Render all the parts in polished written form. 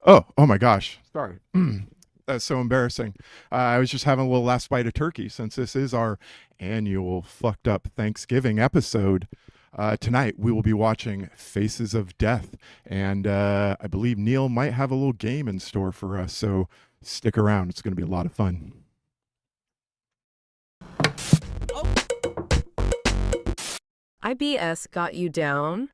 Oh my gosh. Sorry. That's so embarrassing. I was just having a little last bite of turkey since this is our annual fucked up Thanksgiving episode. Tonight we will be watching Faces of Death, and I believe Neil might have a little game in store for us. So stick around; it's going to be a lot of fun. IBS got you down?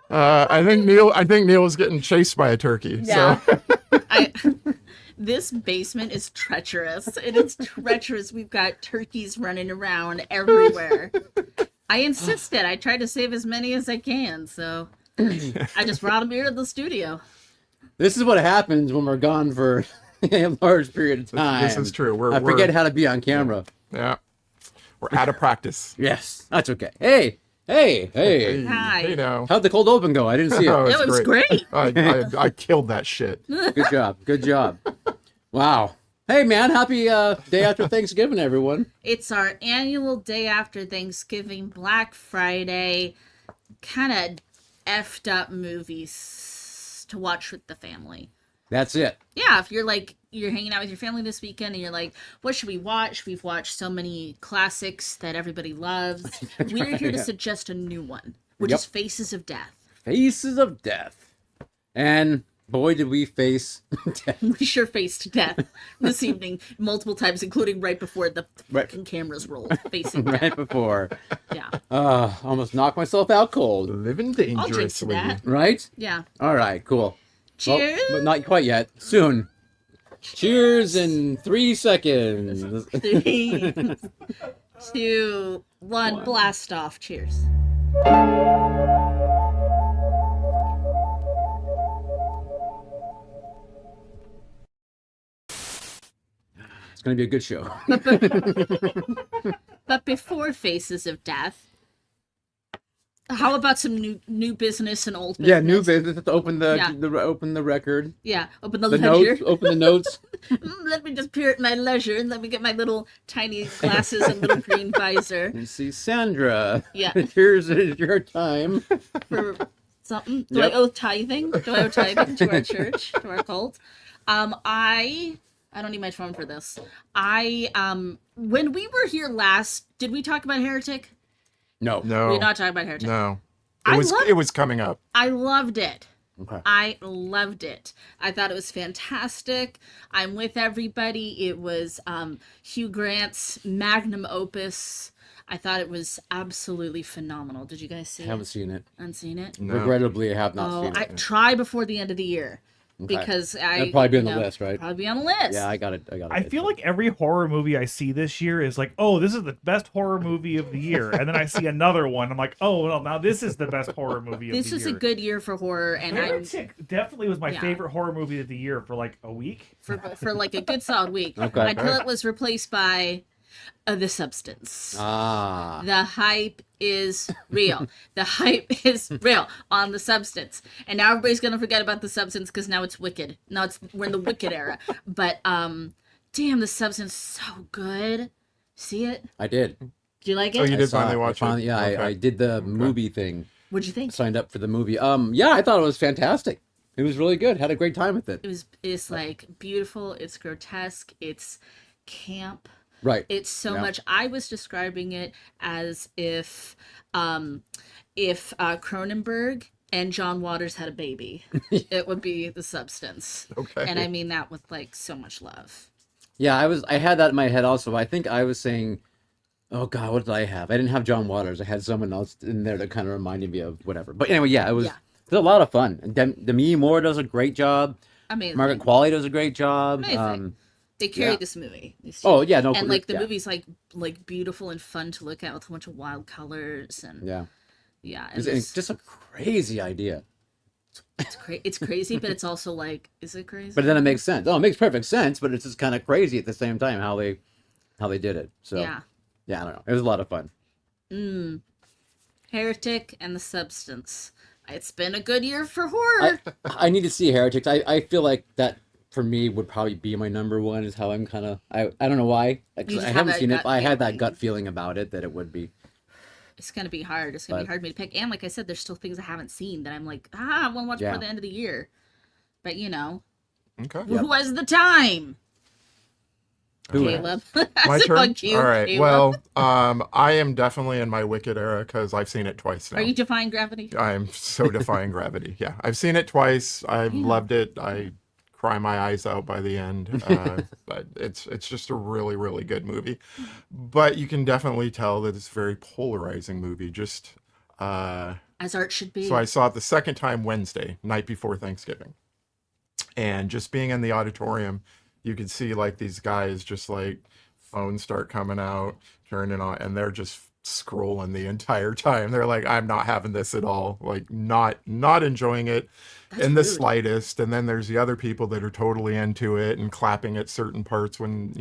I think Neil is getting chased by a turkey. Yeah. So This basement is treacherous. It is treacherous. We've got turkeys running around everywhere. I insisted. I tried to save as many as I can, so I just brought them here to the studio. This is what happens when we're gone for a large period of time. this is true. I forget how to be on camera. Yeah, we're out of practice. Yes, that's okay. Hey. Hi. You know. How'd the cold open go? I didn't see Oh, it. It was great. I killed that shit. Good job. Wow. Hey, man, happy day after Thanksgiving, everyone. It's our annual day after Thanksgiving, Black Friday, kind of effed up movies to watch with the family. That's it. Yeah, if you're hanging out with your family this weekend and you're like, what should we watch? We've watched so many classics that everybody loves. We're here to suggest a new one, which is Faces of Death. Faces of Death. And boy, did we face death. We sure faced death this evening multiple times, including right before the fucking cameras rolled. Facing death. Right before. Yeah. Almost knocked myself out cold. Living I'll drink to dangerously. that. Right? Yeah. All right, cool. Cheers. Well, but not quite yet. Soon. Cheers in 3 seconds. 3, 2, 1, blast off. Cheers. It's going to be a good show. But before Faces of Death, how about some new business and old business? Yeah, new business. Let's open Yeah. open the record. Yeah, open the The ledger. notes. Open the notes. Let me just peer at my leisure and let me get my little tiny glasses and little green visor You see, Sandra. Yeah. Here's your time. for something. Do Yep. I owe tithing? Do I owe tithing to our church, to our cult? I don't need my phone for this. When we were here last, did we talk about Heretic? No. No, We did not talk about Heretic. no. I It was coming up. I loved it. Okay. I loved it. I thought it was fantastic. I'm with everybody. It was Hugh Grant's magnum opus. I thought it was absolutely phenomenal. Did you guys see I haven't it? seen it. Unseen it? No. Regrettably, I have not Oh, seen I it. try before the end of the year Okay. because That'd probably be on the list, right? Probably be on the list. Yeah, I got it. I feel like every horror movie I see this year is like, oh, this is the best horror movie of the year. And then I see another one. I'm like, oh, well, now this is the best horror movie of This the is year. a good year for horror, and I'm Heretic definitely was my Yeah. favorite horror movie of the year for like a week. for like a good solid week Okay. until it was replaced by The Substance. Ah. The hype is real. The hype is real on The Substance. And now everybody's going to forget about The Substance because now it's Wicked. Now we're in the Wicked era. But, damn, The Substance is so good. See it? I did. Do you like it? Oh, you I did saw finally it. watch it? Yeah, Okay. I did the movie thing. What'd you think? Signed up for the movie. Yeah, I thought it was fantastic. It was really good. Had a great time with it. It's like beautiful. It's grotesque. It's camp. Right. It's so Yeah. much. I was describing it as if Cronenberg and John Waters had a baby, it would be The Substance. Okay. And I mean that with like so much love. Yeah, I had that in my head also. I think I was saying, oh God, what did I have? I didn't have John Waters. I had someone else in there that kind of reminded me of whatever. But anyway, yeah, it was a lot of fun. And Demi Moore does a great job. Amazing. Margaret Qualley does a great job. Amazing. They carry yeah. this movie. These two. Oh yeah, no, and like the yeah. movie's like beautiful and fun to look at with a bunch of wild colors and Yeah, and it's just a crazy idea. it's crazy, but it's also like, is it crazy? But then it makes sense. Oh, it makes perfect sense, but it's just kind of crazy at the same time how they did it. So yeah, I don't know. It was a lot of fun. Heretic and The Substance. It's been a good year for horror. I need to see Heretics. I feel like that for me would probably be my number one. Is how I'm kind of I don't know why. 'Cause You just I have haven't that seen it. gut But I had that feeling. gut feeling about it that it would be. It's gonna be hard. It's gonna be But- hard for me to pick. And like I said, there's still things I haven't seen that I'm like, I want to watch Yeah. before the end of the year. But you know, Okay. Yep. who has the time? Who Caleb. My That's turn. on cue, All right. Caleb. Well, I am definitely in my Wicked era because I've seen it twice now. Are you defying gravity? I'm so defying gravity. Yeah, I've seen it twice. I've loved it. I cry my eyes out by the end. But it's just a really, really good movie. But you can definitely tell that it's a very polarizing movie. Just As art should be. so I saw it the second time Wednesday, night before Thanksgiving, and just being in the auditorium, you could see like these guys just like phones start coming out, turning on, and they're just scrolling the entire time. They're like, I'm not having this at all, like not enjoying it in the rude. slightest. And then there's the other people that are totally into it and clapping at certain parts when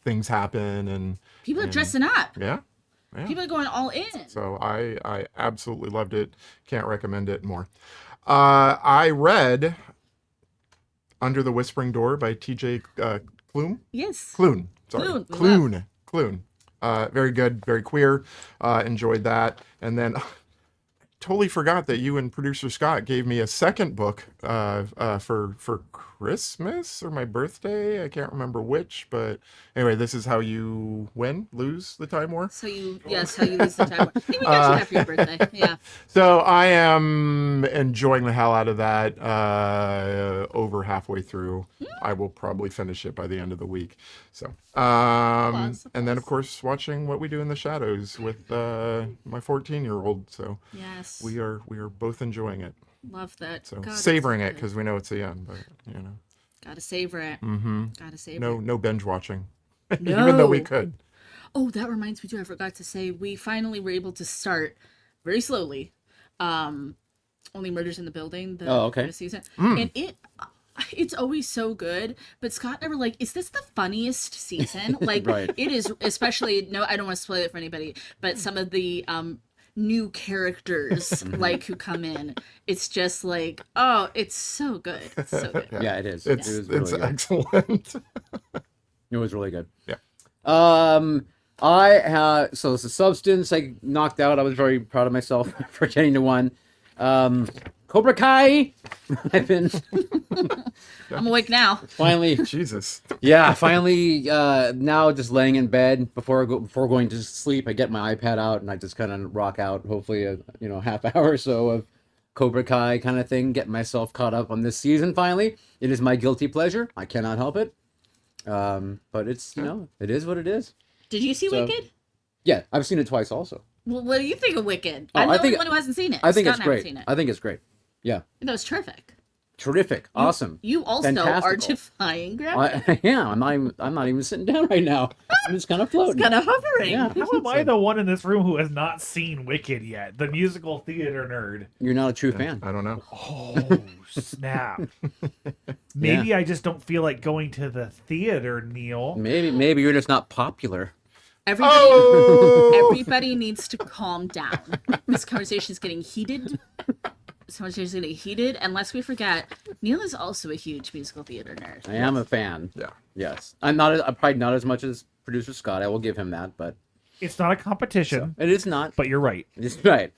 things happen. And People are dressing up. yeah, People are going all in. so I absolutely loved it. Can't recommend it more. I read Under the Whispering Door by T.J. Klune. Yes. Clune. Sorry. Clune, we Clune. Clune. Very good. Very queer. Enjoyed that. And then totally forgot that you and producer Scott gave me a second book for Christmas or my birthday. I can't remember which, but anyway, this is how you lose the Time War. So how you lose the time. I think we got you that for your birthday. Yeah. So I am enjoying the hell out of that. Over halfway through, I will probably finish it by the end of the week. So, and then of course watching What We Do in the Shadows with my 14-year-old. So Yes. we are both enjoying it. Love that. So God, it's savoring so it good. because we know it's the end. But Gotta savor it. mm-hmm. Gotta savor No, it. no binge watching. No. Even though we could. Oh, that reminds me too. I forgot to say we finally were able to start very slowly. Only Murders in the Building. The Oh, okay. newest season, and it's always so good. But Scott never is this the funniest season? Like Right. it is, especially. No, I don't want to spoil it for anybody. But some of the new characters who come in, it's just like, oh, it's so good. It's so good. Yeah, it is. It's It was really good. excellent. It was really good. Yeah. I had so it's a Substance I knocked out. I was very proud of myself for getting to one. Cobra Kai. I've been I'm awake now. finally, Jesus. yeah, finally. Now just laying in bed before going to sleep, I get my iPad out and I just kind of rock out. Hopefully, a half hour or so of Cobra Kai kind of thing. Get myself caught up on this season. Finally, it is my guilty pleasure. I cannot help it. But it's it is what it is. Did you see So- Wicked? Yeah, I've seen it twice also. Well, what do you think of Wicked? Oh, I'm I the think- only one who hasn't seen it. I think Scott it's and I haven't great. Seen it. I think it's great. Yeah, That was terrific. terrific, awesome. You also are Fantastical. defying gravity. I'm not even sitting down right now. I'm just kind of floating. Kind of hovering. Yeah. How am I the one in this room who has not seen Wicked yet? The musical theater nerd. You're not a true fan. I don't know. Oh, snap. Maybe I just don't feel like going to the theater, Neil. Maybe you're just not popular. Everybody needs to calm down. This conversation is getting heated. And lest we forget, Neil is also a huge musical theater nerd. I am a fan. Yeah. Yes, I'm probably not as much as producer Scott. I will give him that, but It's not a competition, it is not. but you're right. It's right.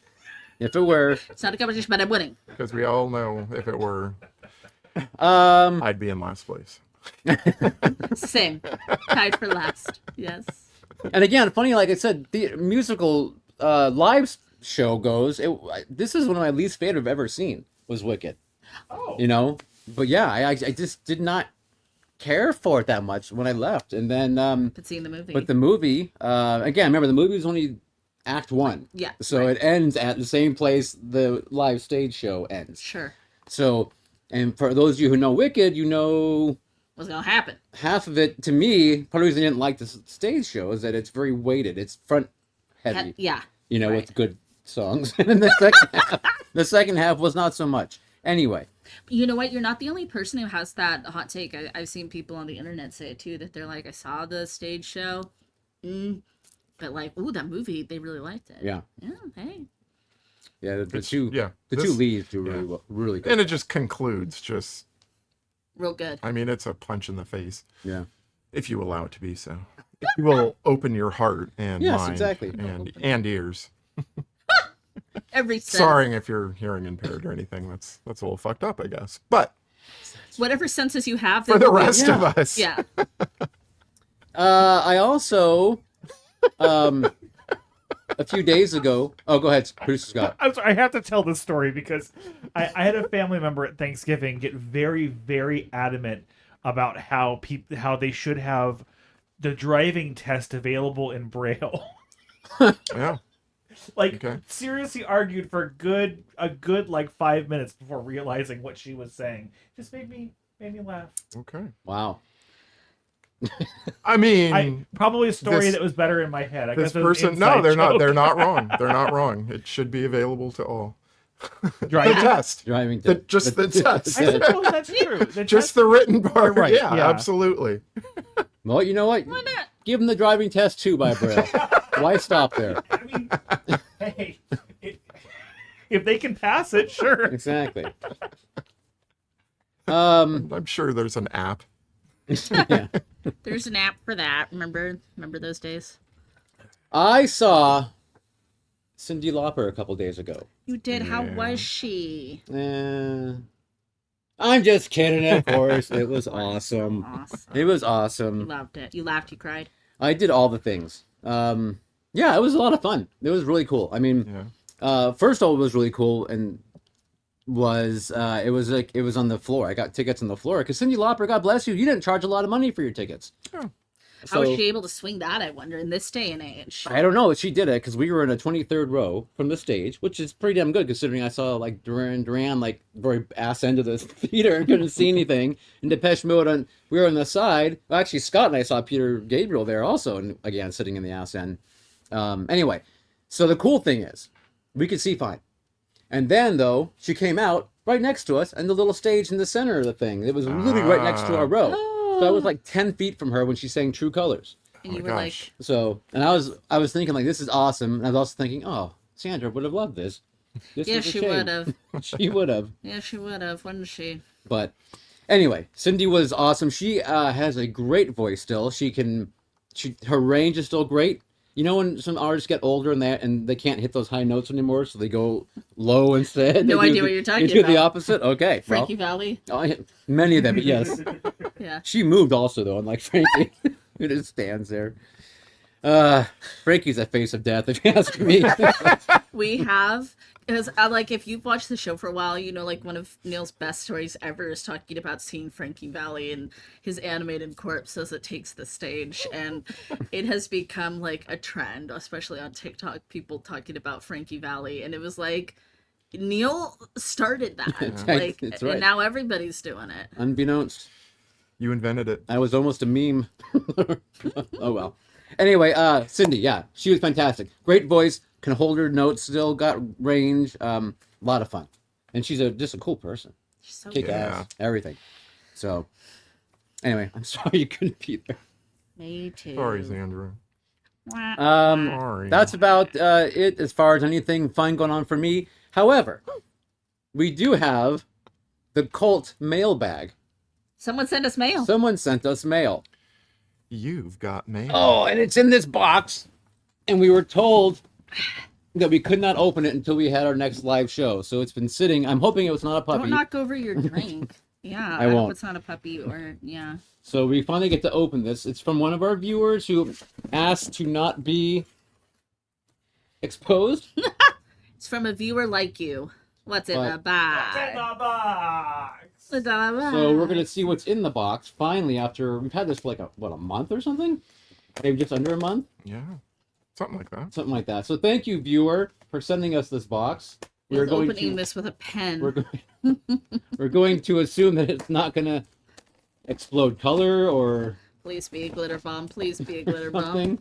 If it were, It's not a competition, but I'm winning. Because we all know if it were, um, I'd be in last place. Same. Tied for last. Yes. and again, funny, like I said, the musical live show goes. This is one of my least favorite I've ever seen. Was Wicked. Oh. But yeah, I just did not care for it that much when I left, and then But seeing the movie. but the movie again, remember the movie was only Act 1. Yeah, So right. it ends at the same place the live stage show ends. Sure. So, and for those of you who know Wicked, What's going to happen? half of it, to me, part of the reason I didn't like the stage show is that it's very weighted. It's front heavy, Yeah. with right. good songs. And then the second half was not so much. Anyway, You know what? You're not the only person who has that hot take. I've seen people on the internet say it too, that they're like, I saw the stage show, but like, ooh, that movie, they really liked it. yeah. Yeah, hey. Yeah, the It's- two yeah, the this- two leads do yeah. really well, really good. And it just concludes just Real good. I mean, it's a punch in the face. Yeah. If you allow it to be so. If you will open your heart and Yes, mind exactly. and ears. Every sense. Sorry if you're hearing impaired or anything. That's a little fucked up, I guess. But Whatever senses you have. for the will be- rest of us, Yeah. I also, a few days ago. Oh, go ahead, Producer Scott. I'm sorry, I have to tell this story because I had a family member at Thanksgiving get very, very adamant about how they should have the driving test available in Braille. yeah. Like Okay. seriously argued for a good like 5 minutes before realizing what she was saying. Just made me laugh. Okay. Wow. I mean, Probably a story this- that was better in my head. I this guess it was an person, no, inside they're not. joke. They're not wrong. They're not wrong. It should be available to all. The Driving? test. Driving. Just the test. I suppose that's true. The Just test- the written part. Right, Yeah, yeah. absolutely. Well, you know what? Why not? Give them the driving test too by Braille. Why stop there? I mean, hey, if they can pass it, sure. Exactly. I'm sure there's an app. Yeah. There's an app for that. Remember those days? I saw Cyndi Lauper a couple days ago. You did. How Yeah. was she? I'm just kidding, of course. It was awesome. Awesome. It was You awesome. loved it. You laughed. You cried. I did all the things. Yeah, it was a lot of fun. It was really cool. I mean, Yeah. first of all, it was really cool and it was on the floor. I got tickets on the floor because Cyndi Lauper, God bless you, didn't charge a lot of money for your tickets. Oh. How was So- she able to swing that? I wonder in this day and age. I don't know, but she did it because we were in a 23rd row from the stage, which is pretty damn good considering I saw like Duran like very ass end of the theater and couldn't see anything. And Depeche Mode, we were on the side. Well, actually, Scott and I saw Peter Gabriel there also, and again sitting in the ass end. Anyway, so the cool thing is we could see fine. And then though she came out right next to us and the little stage in the center of the thing. It was literally right next to our row. So I was like 10 feet from her when she sang True Colors. And Oh you my were gosh. like, And I was thinking like this is awesome. And I was also thinking, oh, Sandra would have loved this. This yeah, is a she shame. would have. She would have. Yeah, she would have. Wouldn't she? But anyway, Cyndi was awesome. She has a great voice still. Her range is still great. You know when some artists get older and they can't hit those high notes anymore, so they go low instead. No They do idea what you're talking They do the about. opposite. Okay, Frankie Valley. well, many of them, but yes. Yeah. She moved also though, unlike Frankie, who just stands there. Frankie's a face of death, if you ask me. We have, because like if you've watched the show for a while, you know, like one of Neil's best stories ever is talking about seeing Frankie Valley and his animated corpse as it takes the stage, and it has become like a trend, especially on TikTok. People talking about Frankie Valley, and it was like Neil started that, like, That's right. and now everybody's doing it. Unbeknownst. You invented it. I was almost a meme. Oh well. Anyway, Cyndi, yeah, she was fantastic. Great voice, can hold her notes still, got range, a lot of fun. And she's just a cool person. She's so Kick good. ass, everything. So, anyway, I'm sorry you couldn't be there. Me too. Sorry, Sandra. Wah. That's about it as far as anything fun going on for me. However, we do have the cult mailbag. Someone sent us mail. Someone sent us mail. You've got mail. Oh, and it's in this box. And we were told that we could not open it until we had our next live show. So it's been sitting. I'm hoping it was not a puppy. Don't knock over your drink. Yeah, I hope won't. it's not a puppy or yeah. So we finally get to open this. It's from one of our viewers who asked to not be exposed. It's from a viewer like you. What's in But- the box? Get in the box. So we're gonna see what's in the box. Finally, after we've had this for like a month or something, maybe just under a month, Yeah. Something like that. something like that. So thank you, viewer, for sending us this box. We're opening this with a pen. We're going to assume that it's not gonna explode color or Please be a glitter bomb. Please be a glitter bomb. something.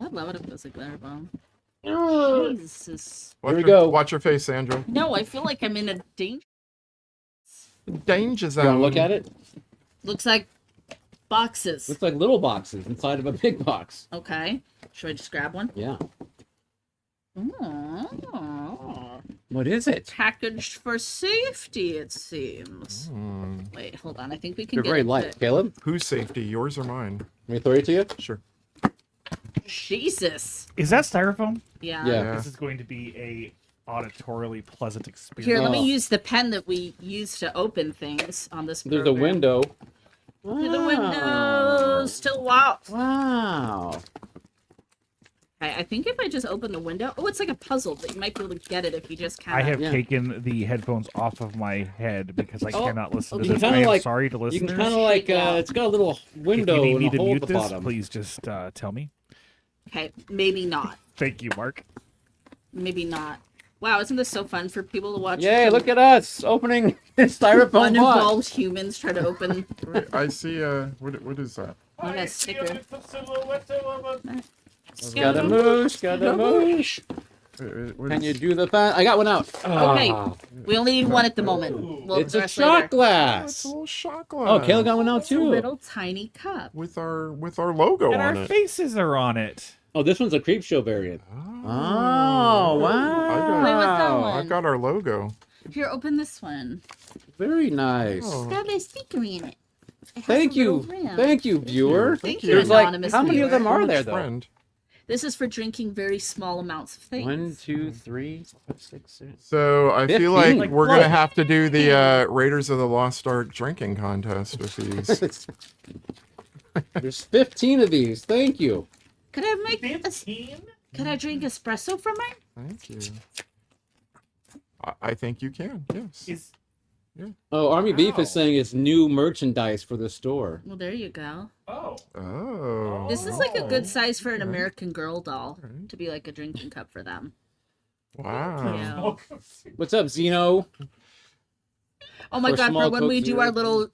I'd love it if it was a glitter bomb. Oh, Jesus. Watch we your, go. Watch your face, Sandra. No, I feel like I'm in a danger. Danger you zone. wanna look at it? Looks like boxes. Looks like little boxes inside of a big box. Okay. Should I just grab one? Yeah. Oh. What is it? Packaged for safety, it seems. Wait, hold on. I think we can You're get very it light, to- Caleb. Whose safety, yours or mine? Let me throw it to you. Sure. Jesus. Is that styrofoam? Yeah. Yeah. This is going to be a auditorially pleasant experience. Here, let me Oh. use the pen that we use to open things on this There's a program. window. To the windows. Still wow. Wow. I think if I just open the window, oh, it's like a puzzle, but you might be able to get it if you just kind I of. have Yeah. taken the headphones off of my head because I Oh, cannot listen okay. to You this. kinda I am like- sorry to You listeners. can kind of like, it's got a little window if you need and me a to hole mute at the this, bottom. please just tell me. Okay, maybe not. Thank you, Mark. Maybe not. Wow, isn't this so fun for people to watch? Yay, two look at us opening styrofoam box. uninvolved humans try to open. Wait, I see. What is that? I got a sticker. Scaramouche. What Can is- you do the fan? I got one out. Okay, Ah, we only need one at the moment. We'll it's a address shot later. Oh, it's glass. a little shot glass. Oh, Caleb got one out It's a too. little tiny cup. with our logo And on our it. faces are on it. Oh, this one's a creep show variant. Oh, Oh, Wait, what's that wow. one? I got our logo. Here, open this one. Very nice. Oh. It's got a sticker in it. It has Thank a little you. rim. Thank you, viewer. Thank you. you, There's like, anonymous how many of them viewer. are there, though? Friend. This is for drinking very small amounts of things. 1, 2, 3, 4, 6, 7. So I 15. feel like Like we're what? gonna have to do the Raiders of the Lost Ark drinking contest with these. There's 15 of these. Thank you. Could I make a, 15? could I drink espresso from it? Thank you. I think you can. Yes. Is Oh, Army Beef Wow. is saying it's new merchandise for the store. Well, there you go. oh. Oh. This is like a good Oh, size for an okay. American Girl doll Alright. to be like a drinking cup for them. Wow. Yeah. What's up, Zeno? Oh my For god! small For when Coke we do Zero. our little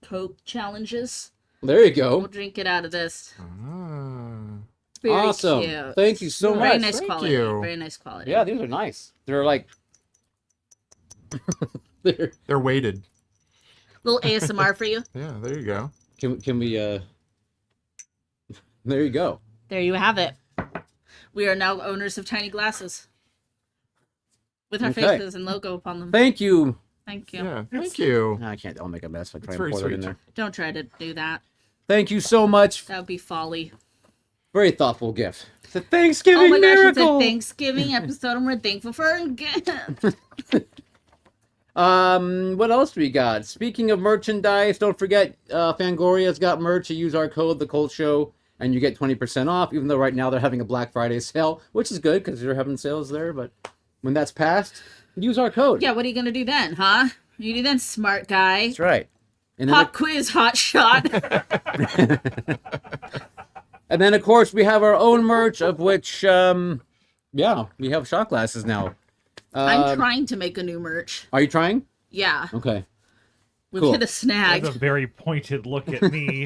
Coke challenges, There you we'll go. drink it out of this. Ah. Very Awesome. cute. Thank you so Very much. nice Thank quality. you. Very nice quality. Yeah, these are nice. They're like. They're... They're weighted. Little ASMR for you. Yeah. There you go. Can we There you go. There you have it. We are now owners of tiny glasses with our Okay. faces and logo upon them. Thank you. Thank you. Yeah. Thank you. I can't. I'll make a mess if I try It's and very pour that in sweet. there. Don't try to do that. Thank you so much. That would be folly. Very thoughtful gift. It's a Thanksgiving Oh my gosh, it's a miracle. Thanksgiving episode and we're thankful for a gift. What else we got? Speaking of merchandise, don't forget Fangoria's got merch. You use our code, the Cult Show, and you get 20% off. Even though right now they're having a Black Friday sale, which is good because they're having sales there. But when that's passed, use our code. Yeah, what are you gonna do then, huh? What do you do then, smart guy? That's right. And then, Pop quiz, hot shot. and then of course we have our own merch, of which yeah, we have shot glasses now. I'm trying to make a new merch. Are you trying? Yeah, Okay. we've Cool. hit a snag. That's a very pointed look at me.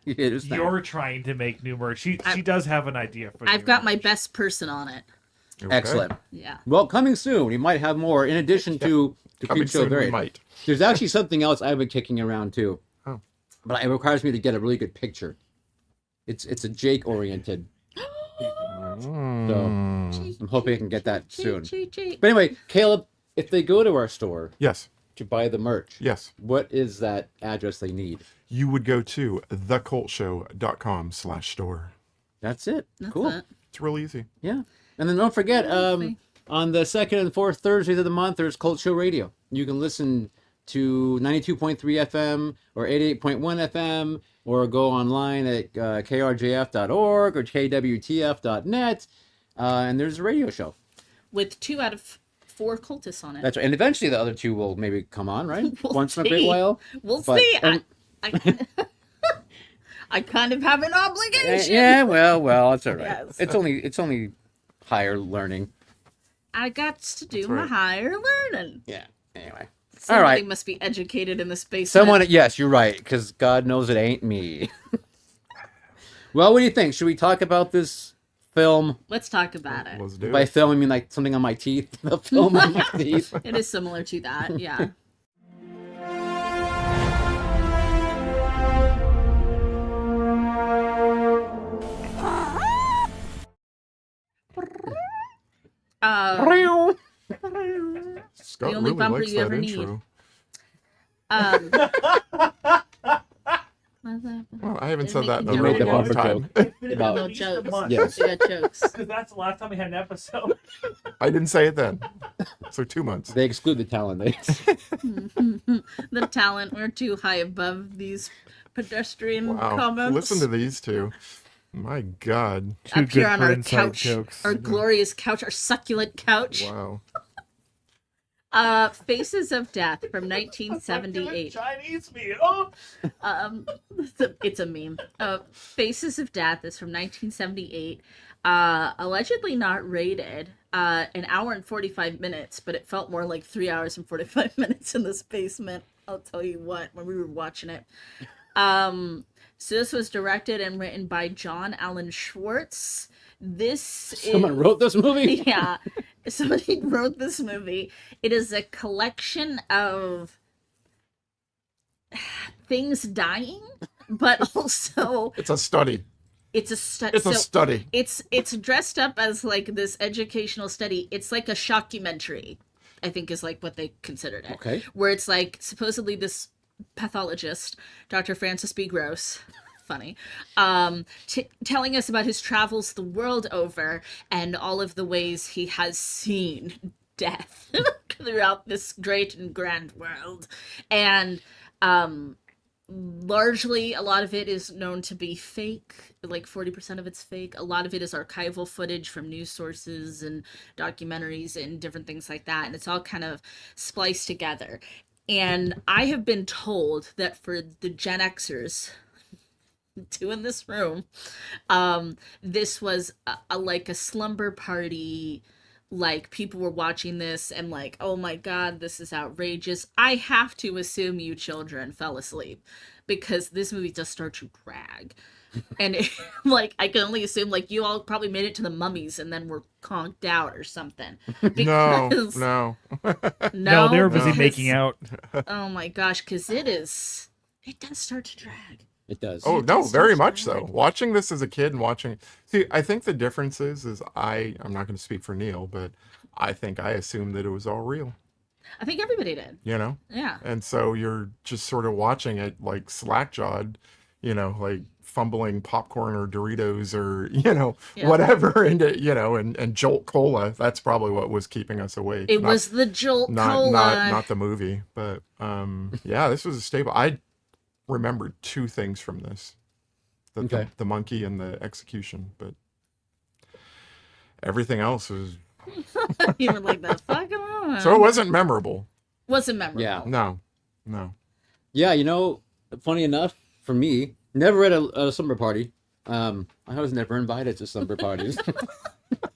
It is that. You're trying to make new merch. She does have an idea for. I've new got my merch. best person on it. Okay. Excellent. Yeah. Well, coming soon. We might have more in addition to the Coming Creep Show soon, we variant. might. There's actually something else I've been kicking around too. Oh. But it requires me to get a really good picture. It's a Jake oriented. Mm. I'm hoping I can get that soon. Cheat. But anyway, Caleb, if they go to our store Yes. to buy the merch, Yes. what is that address they need? You would go to thecultshow.com/store. That's it. That's Cool. it. It's real easy. Yeah. And then don't forget, Lovely. on the second and fourth Thursdays of the month, there's Cult Show Radio. You can listen to 92.3 FM or 88.1 FM, or go online at krjf.org or kwtf.net, and there's a radio show. With 2 out of 4 cultists on it. That's right. And eventually the other two will maybe come on, right? We'll Once in a great see. while. We'll But- see. and- I kind of have an obligation. Yeah, well, it's all right. Yes. It's only higher learning. I got to do That's my right. higher learning. Yeah. Anyway. Somebody right. must be educated in the space. Someone, yes, you're right, because God knows it ain't me. Well, what do you think? Should we talk about this film? Let's talk about it. Let's do By it. film, I mean like something on my teeth. The film on my teeth. It is similar to that, yeah. only really bumper likes you that ever intro. need. Well, I haven't Didn't said make that in you a You really made the long bumper time. joke. About No at least a jokes. month. Yes. We got jokes. Because that's the last time we had an episode. I didn't say it then. So 2 months. They exclude the talent. The talent, we're too high above these pedestrian Wow. comments. Listen to these two. My God. Too Up here good on for our inside couch, jokes. our glorious couch, our succulent couch. Wow. Faces of Death from 1978. Chinese meat. Oh, It's a meme. Faces of Death is from 1978. Allegedly not rated. An hour and 45 minutes, but it felt more like 3 hours and 45 minutes in this basement. I'll tell you what, when we were watching it. So this was directed and written by John Allen Schwartz. Someone wrote this movie? Yeah, somebody wrote this movie. It is a collection of things dying, but also It's a study. it's a study. It's a study. It's dressed up as like this educational study. It's like a shockumentary, I think is like what they considered it. Okay. Where it's like supposedly this pathologist, Dr. Francis B. Gross, funny, telling us about his travels the world over and all of the ways he has seen death throughout this great and grand world. And largely a lot of it is known to be fake, like 40% of it's fake. A lot of it is archival footage from news sources and documentaries and different things like that, and it's all kind of spliced together. And I have been told that for the Gen Xers, two in this room, this was like a slumber party. Like, people were watching this and like, oh my God, this is outrageous. I have to assume you children fell asleep because this movie does start to drag. And like, I can only assume like you all probably made it to the Mummies and then were conked out or something. No, Because- no. no, they were busy because- making out. Oh my gosh, because it does start to drag. It does. Oh It no, does very start much to so. drag. Watching this as a kid and watching, see, I think the difference is I'm not going to speak for Neil, but I think I assumed that it was all real, I think everybody did. you know? Yeah. And so you're just sort of watching it like slack-jawed, you know, like fumbling popcorn or Doritos or, you know, Yeah. whatever, and Jolt Cola. That's probably what was keeping us awake. It was the Jolt Cola. Not the movie, but yeah, this was a staple. I remembered two things from this. Okay. The monkey and the execution, but everything else was You were like, that's fucking on. so it wasn't memorable. Wasn't memorable. Yeah. No. Yeah, you know, funny enough, for me, never at a slumber party. I was never invited to slumber parties.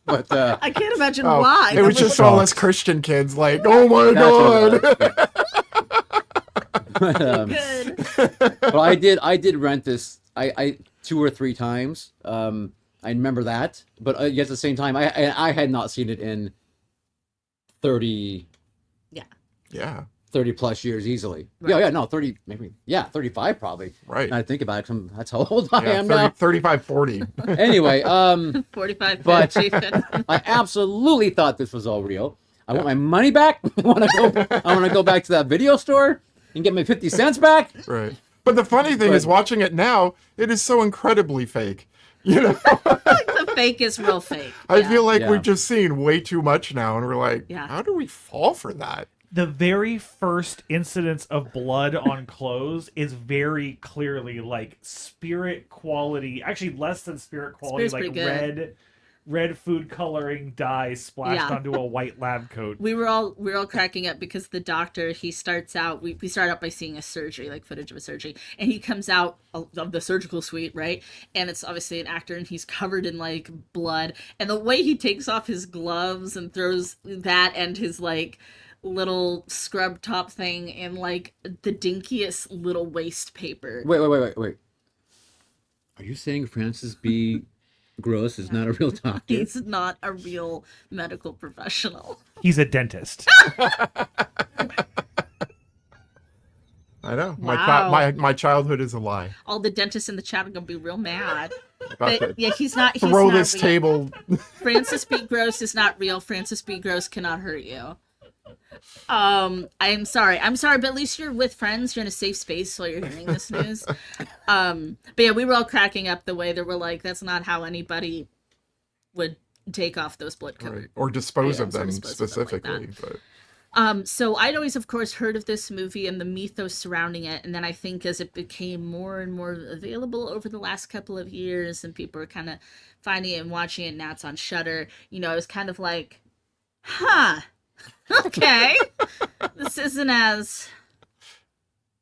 But I can't imagine Oh, why. it was That just all us Christian kids like, oh my God. but, good. but I did rent this I 2 or 3 times. I remember that, but yet at the same time, I had not seen it in 30 Yeah, 30 plus years easily. Right. Yeah, no, 30 maybe. Yeah, 35 probably. right. And I think about it, that's how old I Yeah, am now. 35, 40. Anyway, 45 But- 50. I absolutely thought this was all real. I want my money back. I want to go back to that video store and get my 50 cents back. Right. But the funny thing is, watching it now, it is so incredibly fake. You know, The fake is real fake. I Yeah. feel like Yeah. we've just seen way too much now, and we're like, Yeah. how do we fall for that? The very first incidence of blood on clothes is very clearly like spirit quality, actually less than spirit quality, Spirit's like pretty good. red food coloring dye splashed Yeah. onto a white lab coat. We were all cracking up because the doctor, he starts out, we start out by seeing a surgery, like footage of a surgery, and he comes out of the surgical suite, right? And it's obviously an actor and he's covered in like blood, and the way he takes off his gloves and throws that and his like little scrub top thing in like the dinkiest little waste paper. Wait. Are you saying Francis B. Gross is not a real doctor? He's not a real medical professional. He's a dentist. I know. Wow. My childhood is a lie. All the dentists in the chat are gonna be real mad. About But to yeah, he's not throw not this real. table. Francis B. Gross is not real. Francis B. Gross cannot hurt you. I'm sorry, but at least you're with friends. You're in a safe space while you're hearing this news. But yeah, we were all cracking up the way they were like, that's not how anybody would take off those blood covered Right. Or dispose of items them or dispose of them like specifically. that. But So I'd always, of course, heard of this movie and the mythos surrounding it, and then I think as it became more and more available over the last couple of years, and people were kind of finding it and watching it, now it's on Shudder. You know, I was kind of like, huh, okay, this isn't as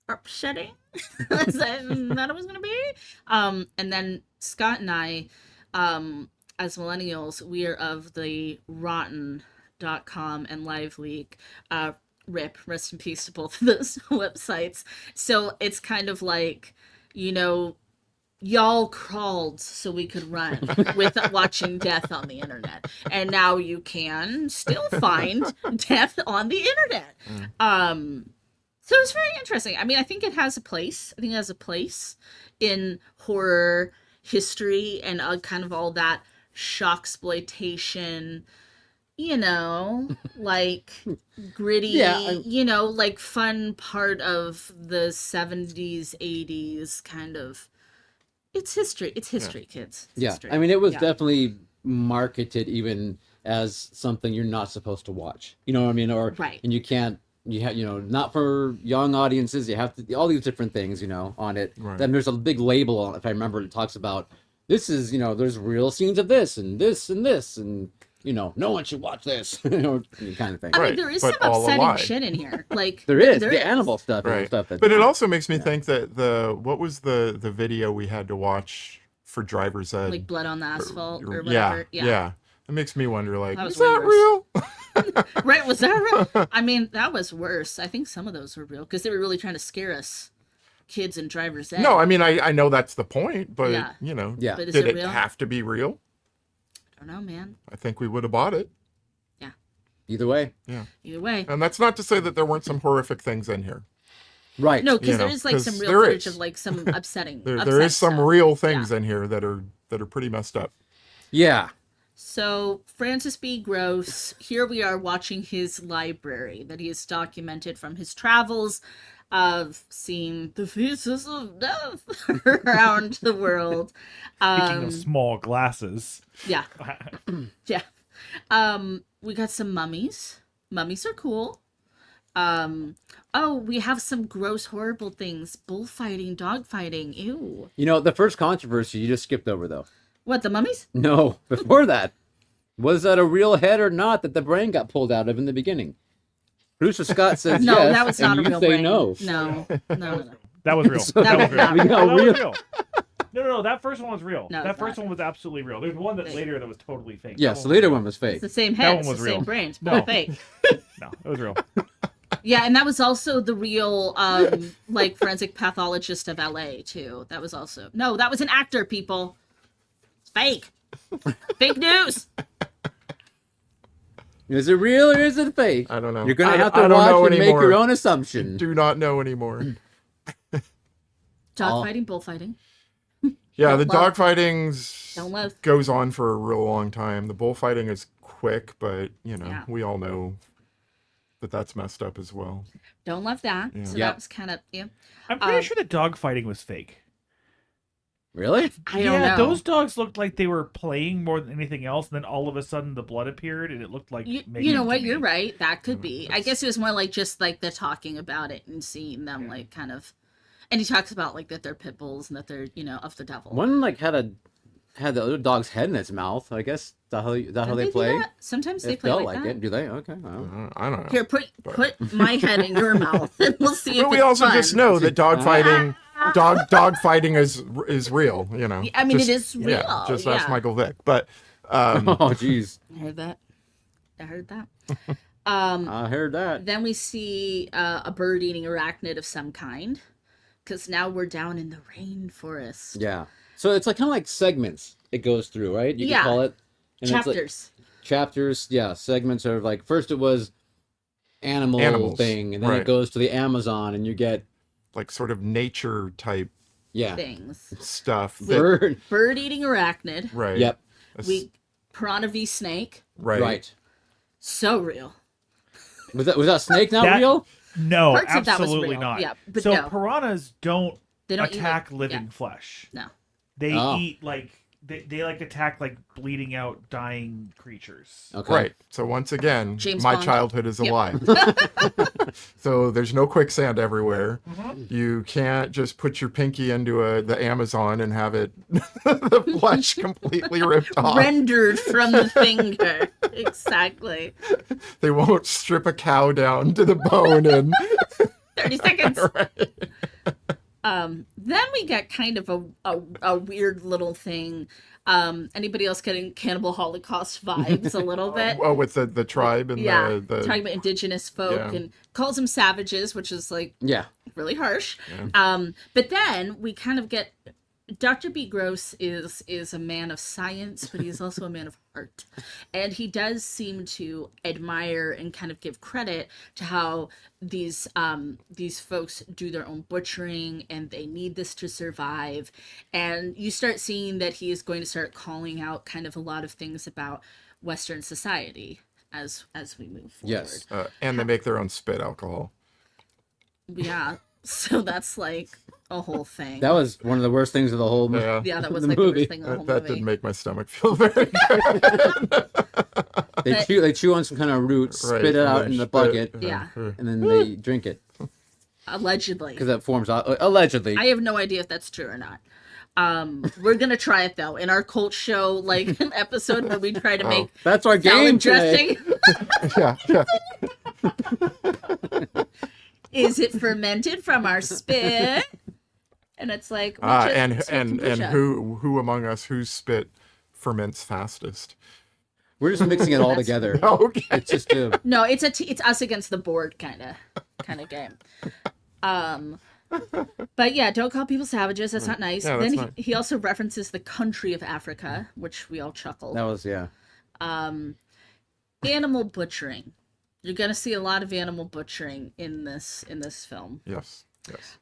upsetting as I thought it was gonna be. And then Scott and I, as millennials, we are of the Rotten.com and LiveLeak. Rip, rest in peace to both of those websites. So it's kind of like, you know, y'all crawled so we could run with watching death on the internet, and now you can still find death on the internet. So it's very interesting. I mean, I think it has a place. I think it has a place in horror history and kind of all that shocksploitation, you know, like gritty, you know, like fun part of the 70s, 80s kind of. It's history. It's history, kids. It's history. I mean, it was definitely marketed even as something you're not supposed to watch. You know what I mean? Or Right. And you can't. You have, you know, not for young audiences. You have to all these different things, you know, on it. Right. Then there's a big label on it, if I remember. It talks about this is, you know, there's real scenes of this and this and this and. You know, no one should watch this, you know, kind of thing. I mean, Right, there is but some all a upsetting lie. shit in here. Like There is there the is. animal stuff and right. stuff. That, But it also makes me think that what was the video we had to watch for driver's ed? Like blood on the asphalt or yeah, whatever. yeah. It makes me wonder, like, That was is that way real? Right? Was that real? I mean, that was worse. I think some of those were real because they were really trying to scare us, kids and driver's ed. No, I mean, I know that's the point, but Yeah. you know, Yeah. But is did it it real? have to be real? I don't know, man. I think we would have bought it. either way, Either way. And that's not to say that there weren't some horrific things in here. right? No, because You know, there is like some 'cause real there footage is. of like some upsetting. There upset is some stuff. real things in here that are pretty messed up. Yeah. So Francis B. Gross, here we are watching his library that he has documented from his travels of seeing the faces of death around the world. Speaking of small glasses. Yeah. Yeah. We got some mummies. Mummies are cool. Oh, we have some gross, horrible things. Bullfighting, dogfighting. Ew. You know, the first controversy you just skipped over, though. What, the mummies? No, before that. Was that a real head or not that the brain got pulled out of in the beginning? Producer Scott says No, yes, that was not and a you real say brain. no. No. No. That was real. So That was real. that was No, that was real. real. No. That first one was real. No, that it's first not. one was absolutely real. There's one that later that was totally fake. Yes, That the later was one was fake. It's the same That head. one It's was the real. same brains. No. Both fake. real. No, it was real. Yeah, and that was also the real, like, forensic pathologist of LA, too. That was also... No, that was an actor, people. Fake. Fake news. Is it real or is it fake? I don't know. You're going to have I to don't know watch and make anymore. your own assumption. Do not know anymore. Dogfighting, bullfighting. Yeah, the Don't love. dogfighting Don't love. goes on for a real long time. The bullfighting is quick, but you know, Yeah. we all know that that's messed up as well. Don't love that. Yeah. So Yep. that was kind of... Yeah. I'm pretty sure the dog fighting was fake. Really? I don't know. Those dogs looked like they were playing more than anything else, and then all of a sudden the blood appeared, and it looked like You know what? to You're me. right. That could be. I guess it was more like just like the talking about it and seeing them like kind of... And he talks about like that they're pit bulls and that they're, you know, of the devil. One like had the other dog's head in its mouth. I guess that how Don't they do play. that? Sometimes they It play felt like that. it. Do they? Okay. Well. I don't know. Here, put my head in your mouth, and we'll see if But we it's also fun. just know that dog fighting is real. You know. I mean, Just- it is real. Yeah, just ask yeah. Michael Vick. But Oh, jeez. I heard that. I heard that. I heard that. Then we see a bird-eating arachnid of some kind, because now we're down in the rainforest. Yeah. So it's like kind of like segments it goes through, right? You Yeah. can call it. And it's like- Chapters. chapters, yeah. Segments are like first it was animals thing, and then right. it goes to the Amazon, and you get like sort of nature type Things. stuff. That, bird. Bird-eating arachnid. right. Yep. That's- We piranha v snake. right. Right. So real. Was that snake not That- real? No, Parts of that was absolutely real. not. Yeah, but so no. piranhas don't They don't eat, attack like- living yeah. flesh. No. They Oh. eat like they like attack like bleeding out dying creatures. Okay. Right. So once again, James my Bond. childhood is a Yep. lie. So there's no quicksand everywhere. Mhm. You can't just put your pinky into the Amazon and have it the flesh completely ripped off. Rendered from the finger. Exactly. They won't strip a cow down to the bone and 30 seconds. right. Then we get kind of a weird little thing. Anybody else getting Cannibal Holocaust vibes a little bit? Oh, with the tribe and Yeah, the talking about indigenous folk Yeah. and calls them savages, which is like Yeah. really harsh. Yeah. But then we kind of get Dr. B. Gross is a man of science, but he's also a man of art. And he does seem to admire and kind of give credit to how these folks do their own butchering and they need this to survive. And you start seeing that he is going to start calling out kind of a lot of things about Western society as we move forward. Yes. and they make their own spit alcohol. Yeah. So that's like a whole thing. That was one of the worst things of the whole Yeah. Yeah, that was the like movie. the worst thing of the whole That movie. didn't make my stomach feel very good. They chew on some kind of root, Right, spit it and out then in the spit. bucket, Yeah. and then they drink it Allegedly. because that forms allegedly. I have no idea if that's true or not. We're gonna try it though in our cult show like episode where we try to make That's our game salad today. dressing. Yeah. Is it fermented from our spit? And it's like we just And sweet kombucha. who among us whose spit ferments fastest? We're just mixing it all That's- together. Okay. It's just a No, it's it's us against the board kind of game. But yeah, don't call people savages. That's not nice. Yeah, that's Then not- he also references the country of Africa, which we all chuckled. that was yeah. Animal butchering. You're gonna see a lot of animal butchering in this film. Yes. Yes.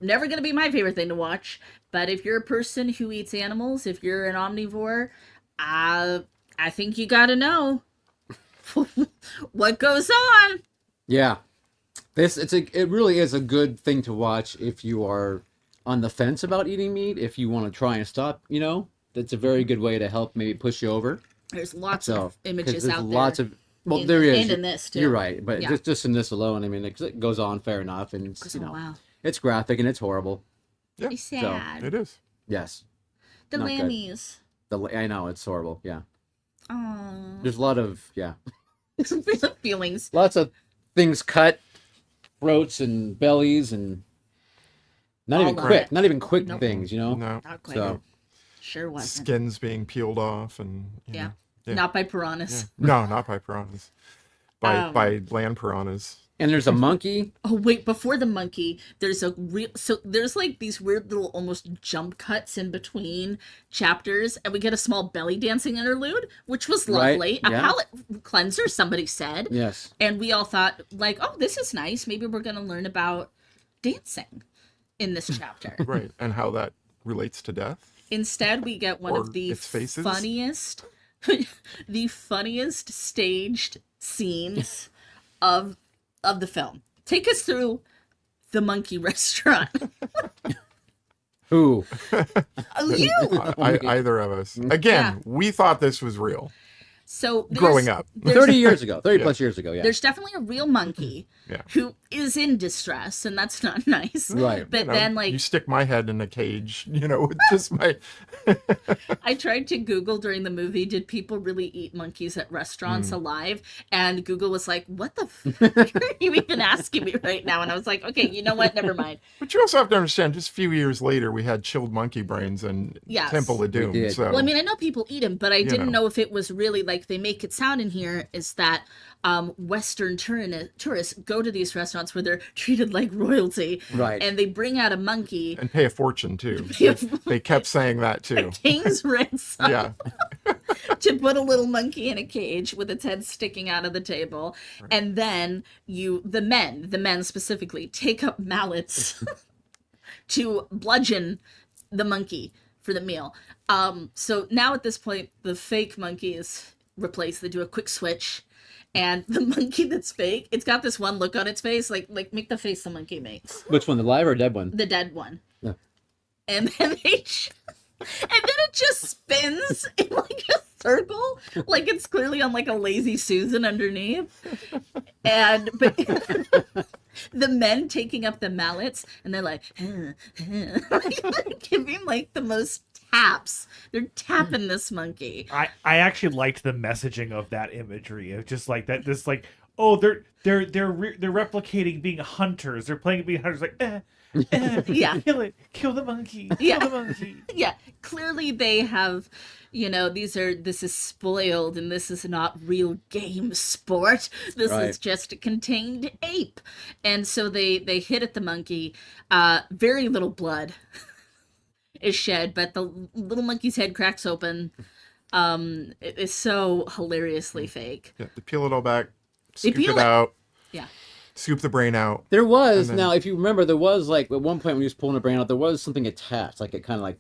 Never gonna be my favorite thing to watch, but if you're a person who eats animals, if you're an omnivore, I think you gotta know what goes on. Yeah. It really is a good thing to watch if you are on the fence about eating meat, if you want to try and stop, that's a very good way to help maybe push you over. There's lots So, of images there's out lots there. of well, in- there is. and in this, too. You're right, but Yeah. just in this alone, I mean, it goes on fair enough, and it's, Oh, wow. it's graphic and it's horrible. It's sad. It is. Yes, The not good. lammies. I know it's horrible. Yeah, Oh, there's a lot of feelings. lots of things cut, throats and bellies, and not All even of quick, it. not even quick Nope. things, No. Not quite. So Sure wasn't. Skins being peeled off and Yeah. Yeah. Not by piranhas. No, not by piranhas. Um, By land piranhas. and there's a monkey. Oh wait, before the monkey, there's there's like these weird little almost jump cuts in between chapters, and we get a small belly dancing interlude, which was Right, lovely. A yeah. palate cleanser, somebody said. Yes, And we all thought, like, oh, this is nice. Maybe we're gonna learn about dancing in this chapter. Right. And how that relates to death. Instead, we get one Or of the its faces? funniest, the funniest staged scenes of the film. Take us through the monkey restaurant. who? You. Either of us. Again, we thought this was real So growing up. 30 years ago, 30 plus years ago. Yeah, There's definitely a real monkey Yeah. who is in distress, and that's not nice. Right. But You know, then, like, you stick my head in a cage, with just my I tried to Google during the movie, did people really eat monkeys at restaurants alive? And Google was like, what the fuck are you even asking me right now? And I was like, okay, you know what? Never mind. But you also have to understand, just a few years later, we had chilled monkey brains and Yes. Temple of Doom. did. So Well, I mean, I know people eat them, but I didn't know. know if it was really like they make it sound in here is that Western tourists go to these restaurants where they're treated like royalty. Right. And they bring out a monkey. and pay a fortune too. Pay a They kept saying that too. King's ransom. Yeah. To put a little monkey in a cage with its head sticking out of the table, and then the men specifically, take up mallets to bludgeon the monkey for the meal. So now at this point, the fake monkey is replaced. They do a quick switch, And the monkey that's fake, it's got this one look on its face, like make the face the monkey makes. Which one, the live or dead one? The dead one. Yeah. And then and then it just spins in like a circle, like it's clearly on like a lazy Susan underneath. But the men taking up the mallets, and they're like giving like the most taps. They're tapping this monkey. I actually liked the messaging of that imagery. It's just like that. This like, oh, they're replicating being hunters. They're playing being hunters. Like, Yeah. kill the monkey. Yeah. Kill the monkey. Yeah, clearly they have, this is spoiled, and this is not real game sport. This Right. is just a contained ape. And so they hit at the monkey. Very little blood is shed, but the little monkey's head cracks open. It is so hilariously fake. Yeah, they peel it all back, They scoop peel it it. out, Yeah. scoop the brain out. There was, And then- now, if you remember, there was, like, at one point when he was pulling the brain out, there was something attached, like, it kind of like,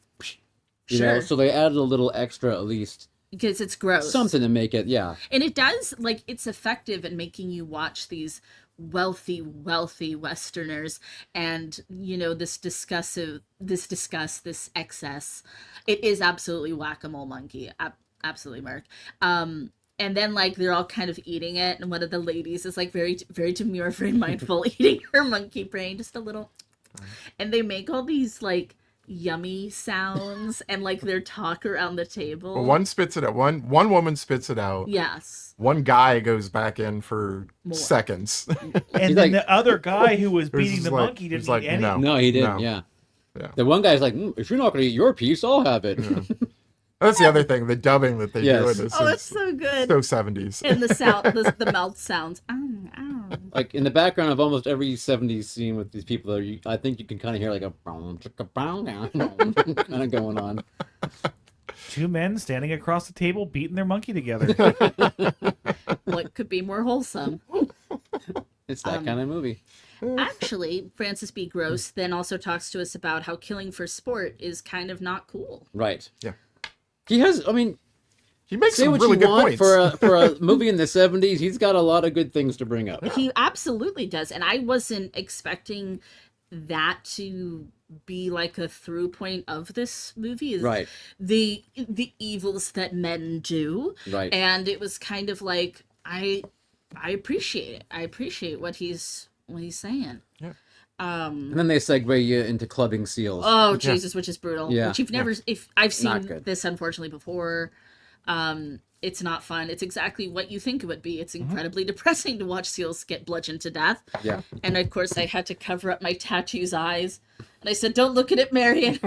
you know? Sure. So they added a little extra, at least, Because it's gross. something to make it, yeah. And it does, like, it's effective in making you watch these wealthy Westerners and, this excess. It is absolutely whack-a-mole monkey. Absolutely, Mark. And then, like, they're all kind of eating it, and one of the ladies is, like, very, very demure, very mindful, eating her monkey brain, just a little. And they make all these, like, yummy sounds, and, like, their talk around the table. Well, one spits it out. One woman spits it out. Yes. One guy goes back in for More. seconds. And He's then like- the other guy who was It was beating the just like- monkey it was didn't like, eat any. no. No, he didn't, No. yeah. Yeah. The one guy's like, if you're not going to eat your piece, I'll have it. Yeah. That's the other thing. The dubbing that they do Yes. in this Oh, is it's so good. so 70s. And the sound, the mouth sounds. Ow, ow. Like, in the background of almost every 70s scene with these people, I think you can kind of hear, like, a brown, chicka, brown, kind of going on. Two men standing across the table beating their monkey together. What could be more wholesome? It's that kind of movie. Actually, Francis B. Gross then also talks to us about how killing for sport is kind of not cool. Right. Yeah. He has, I mean, He makes say some what really you good want points. for a movie in the 70s. He's got a lot of good things to bring up. He absolutely does, and I wasn't expecting that to be like a through point of this movie. Is Right. the evils that men do, Right. and it was kind of like I appreciate it. I appreciate what he's saying. Yeah. And then they segue you into clubbing seals. Oh Jesus, which is brutal. Yeah. Which you've never. If I've Not seen good. this unfortunately before, it's not fun. It's exactly what you think it would be. It's incredibly depressing to watch seals get bludgeoned to death. Yeah. And of course, I had to cover up my tattoo's eyes. And I said, "Don't look at it, Marion.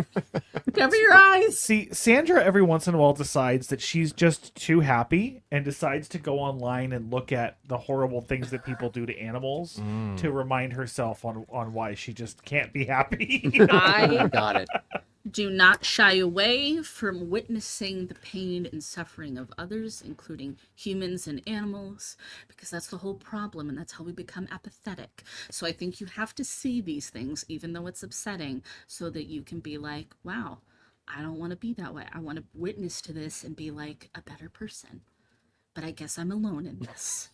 Cover your eyes." See, Sandra every once in a while decides that she's just too happy and decides to go online and look at the horrible things that people do to animals to remind herself on why she just can't be happy. I Got it. do not shy away from witnessing the pain and suffering of others, including humans and animals, because that's the whole problem, and that's how we become apathetic. So I think you have to see these things, even though it's upsetting, so that you can be like, wow, I don't want to be that way. I want to witness to this and be like a better person. But I guess I'm alone in this.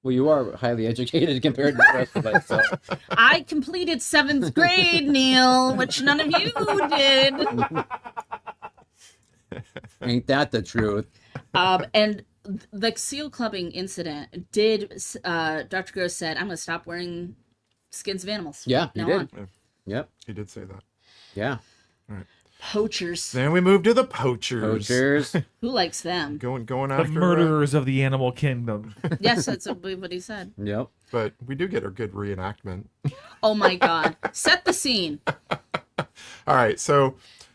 Well, you are highly educated compared to the rest of us. So. I completed 7th grade, Neil, which none of you did. Ain't that the truth? And the seal clubbing incident did, Dr. Gross said, I'm going to stop wearing skins of animals. Yeah, he now did. on. Yep. He did say that. Yeah. Poachers. Then we move to the poachers. Poachers. Who likes them? Going The after murderers of the animal kingdom. Yes, that's what he said. Yep. but we do get a good reenactment. Oh my God. Set the scene. All right, so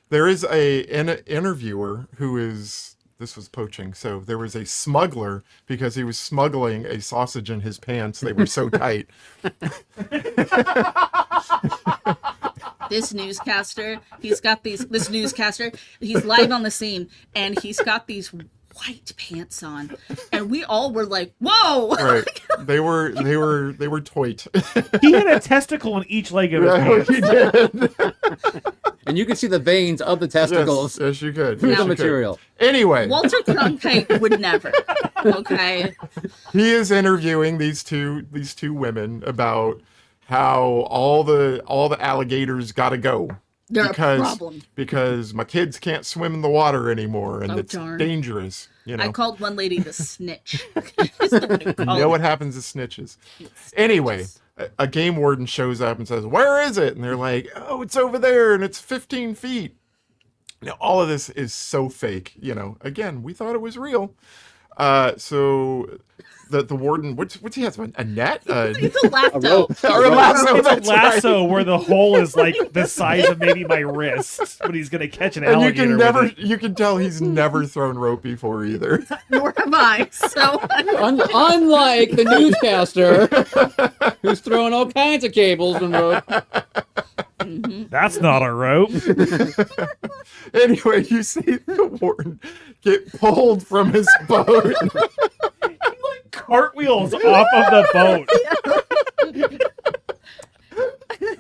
there is an interviewer who is, this was poaching, so there was a smuggler because he was smuggling a sausage in his pants. They were so tight. This newscaster, he's live on the scene, and he's got these white pants on, and we all were like, whoa. Right, they were toit. He had a testicle in each leg of his pants. He did. And you can see the veins of the testicles Yes, you could. through Yes, the you could. material. Anyway, Walter Cronkite would never. Okay. he is interviewing these two women about how all the alligators got to go. They're a problem. Because my kids can't swim in the water anymore, and it's darn. dangerous. You know. I called one lady the snitch. You know what happens to snitches. Anyway, a game warden shows up and says, "Where is it?" And they're like, "Oh, it's over there, and it's 15 feet." Now, all of this is so fake. You know, again, we thought it was real. So the warden, what's he has? A net? It's a lasso. Or a lasso. It's a That's lasso right. where the hole is like the size of maybe my wrist, but he's gonna catch an And alligator. with it. you can tell he's never thrown rope before either. Nor have I. So Unlike the newscaster, who's throwing all kinds of cables and rope. That's not a rope. Anyway, you see the warden get pulled from his boat. Cartwheels off of the boat.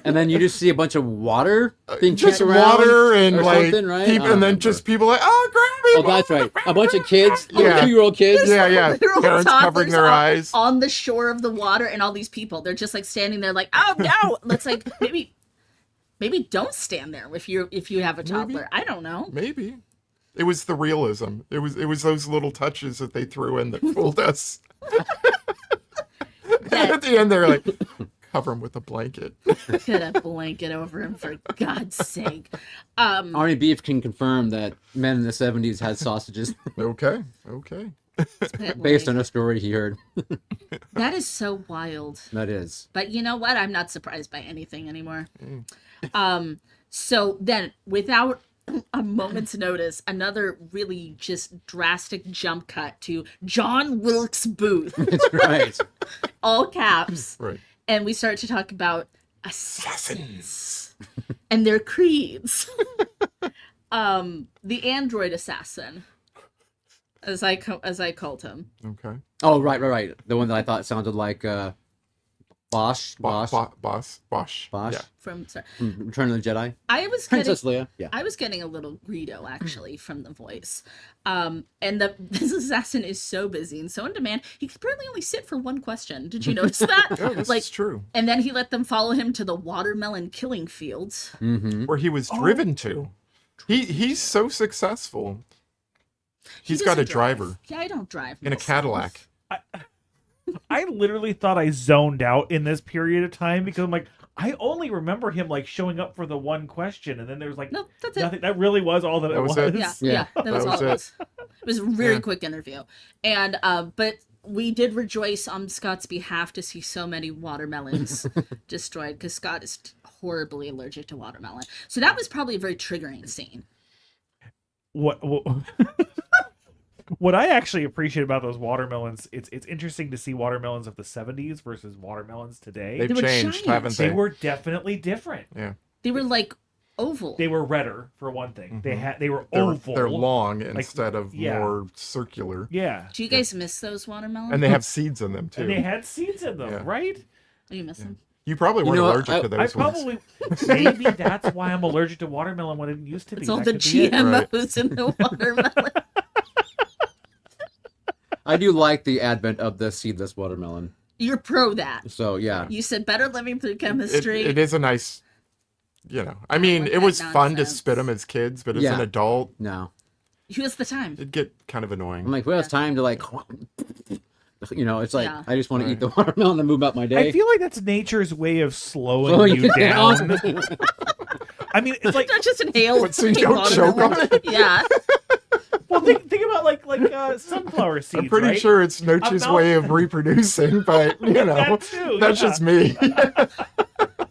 And then you just see a bunch of water being Just kicked around. water and or like, something, right? and then just people like, "Oh, grab him!" Oh, that's right. A bunch of kids, Yeah. 2-year-old kids. Yeah. literal Parents covering toddlers their eyes. on the shore of the water, and all these people, they're just like standing there like, "Oh no!" Looks like maybe don't stand there if you have a toddler. I don't know. Maybe it was the realism. It was those little touches that they threw in that fooled us. And at the end, they're like, "Cover him with a blanket." Put a blanket over him for God's sake. Army Beef can confirm that men in the 70s had sausages Okay. based on a story he heard. That is so wild. That is. But you know what? I'm not surprised by anything anymore. So then, without a moment's notice, another really just drastic jump cut to John Wilkes Booth, That's right. all caps. Right. And we start to talk about assassins and their creeds. The android assassin, as I called him. Okay. Oh, right. The one that I thought sounded like Bosch. Bosch. Bosch. Yeah. From Return of the Jedi. I was Princess getting, Leia. Yeah. I was getting a little Greedo actually from the voice. And this assassin is so busy and so in demand. He could apparently only sit for one question. Did you notice that? Oh, this is true. And then he let them follow him to the watermelon killing fields. Mm-hmm. Where he was driven to. He's so successful. He's got a doesn't drive. driver Yeah, I don't drive. in a myself. Cadillac. I literally thought I zoned out in this period of time because I'm like, I only remember him like showing up for the one question, and then there's like No, that's it. nothing. That really was all that, That it was was. it? Yeah, Yeah. that was That all was it it. was. It was a very Yeah. quick interview. And but we did rejoice on Scott's behalf to see so many watermelons destroyed because Scott is horribly allergic to watermelon. So that was probably a very triggering scene. What I actually appreciate about those watermelons, it's interesting to see watermelons of the 70s versus watermelons today. They've They were changed, giant. haven't They they? were definitely different. Yeah. They were like oval. They were redder for one thing. Mhm. They were They're, oval. they're long instead of yeah. more circular. Yeah. Do you guys miss those watermelons? And they have seeds in them too. And they had seeds in them, Yeah. right? Do you miss them? You probably weren't know what? allergic to I those ones. probably maybe that's why I'm allergic to watermelon when it used to be. It's all That the could be it. GMOs in the watermelon. I do like the advent of the seedless watermelon. You're pro that. So yeah. You said better living through chemistry. It is a nice, I mean, want it was that fun to nonsense. spit them as kids, but as Yeah. an adult, No. Who has the time? it'd get kind of annoying. I'm like, well, it's time to like, it's like Yeah. I just want to eat the watermelon and move about my day. I feel like that's nature's way of slowing Slowing you you down. down. I mean, it's like, Not just inhale. What, so you don't choke on watermelon. Yeah. well, think about like sunflower seeds. I'm pretty right? sure it's Nochi's About- way of reproducing, but That too, that's yeah. just me.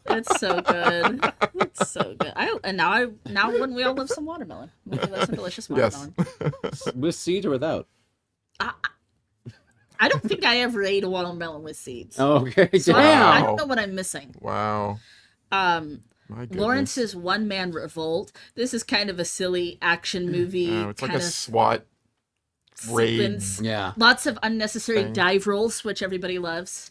It's so good. It's so good. Now when we all love some watermelon, we can love some delicious Yes. watermelon. With seeds or without? I don't think I ever ate a watermelon with seeds. Oh, okay. So Damn. I don't know what I'm missing. Wow. My goodness. Lawrence's one-man revolt. This is kind of a silly action movie. Oh, it's like a kind of SWAT raid. sequence. Yeah. Lots of unnecessary Thing. dive rolls, which everybody loves.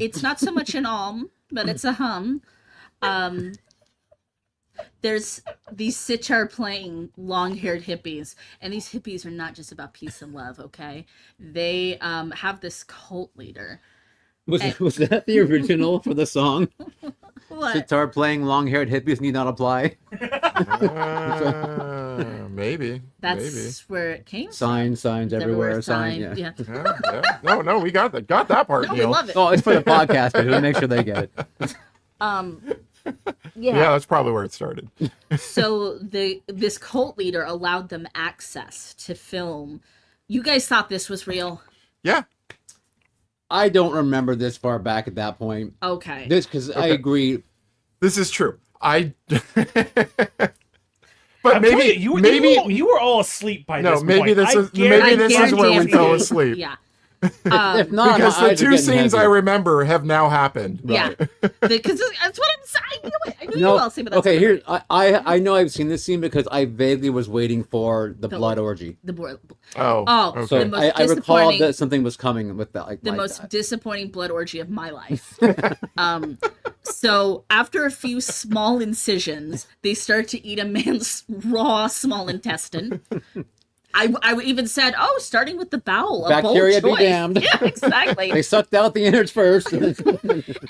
It's not so much an but it's a hum. There's these sitar playing long-haired hippies, and these hippies are not just about peace and love, okay? They have this cult leader. Was that the original for the song? What? Sitar playing long-haired hippies need not apply. Maybe. That's where it came Signs everywhere. Sign. Yeah. Yeah. No, we got that part, No, we Neil. love it. Oh, it's for the podcast, but we'll make sure they get it. Yeah, that's probably where it started. So this cult leader allowed them access to film. You guys thought this was real? Yeah. I don't remember this far back at that point. Okay. Because I agree. This is true. But I'm maybe telling you, maybe you were all asleep by no, this maybe point. this I is guarantee maybe this is where we guarantee fell you. asleep. Yeah. If not, Because my the eyes are two getting scenes I heavy. remember have now happened. Yeah. Because that's what I'm saying. I knew you No, were all saying, but that's okay. what Here, I know I've seen this scene because I vaguely was waiting for the blood orgy. the board. Oh. Oh, okay. So The most I recall disappointing- that something was coming with that. Like The like most that. disappointing blood orgy of my life. So after a few small incisions, they start to eat a man's raw small intestine. I even said, starting with the bowel. A bold Bacteria be choice. damned. Yeah, exactly. They sucked out the innards first.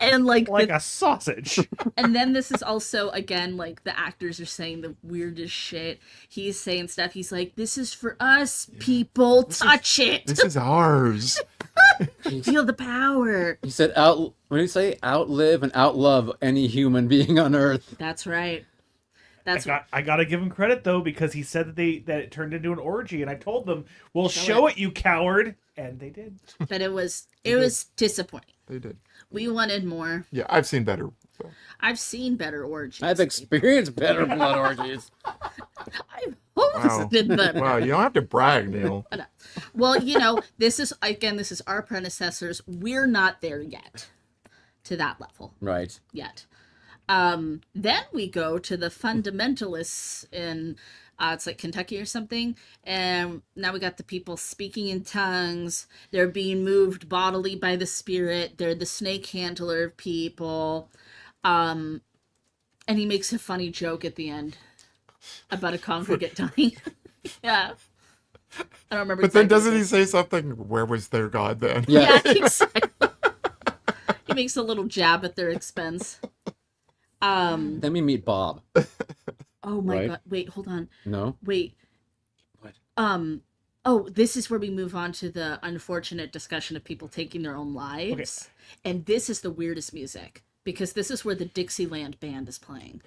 And like a sausage. and then this is also, again, like the actors are saying the weirdest shit. He's saying stuff. He's like, this is for us, people. Touch it. This is ours. Feel the power. He said, "What did he say? Outlive and outlove any human being on Earth." That's right. I gotta give him credit though, because he said that it turned into an orgy, and I told them, "We'll show it, you coward," and they did. But it was disappointing. They did. We wanted more. Yeah, I've seen better. So. I've seen better orgies. I've experienced better blood orgies. I've hosted them. Wow, you don't have to brag, Neil. Well, this is our predecessors. We're not there yet to that level Right. yet. Then we go to the fundamentalists in it's like Kentucky or something, and now we got the people speaking in tongues. They're being moved bodily by the spirit. They're the snake handler of people. And he makes a funny joke at the end about a congregate dying. Yeah. I don't remember. But then exactly doesn't what he say something? Where was their God then? Yeah. Yeah, exactly. He makes a little jab at their expense. Then we meet Bob. Oh my Right. god! Wait, hold on. No. Wait. What? Oh, this is where we move on to the unfortunate discussion of people taking their own lives. And this is the weirdest music because this is where the Dixieland band is playing.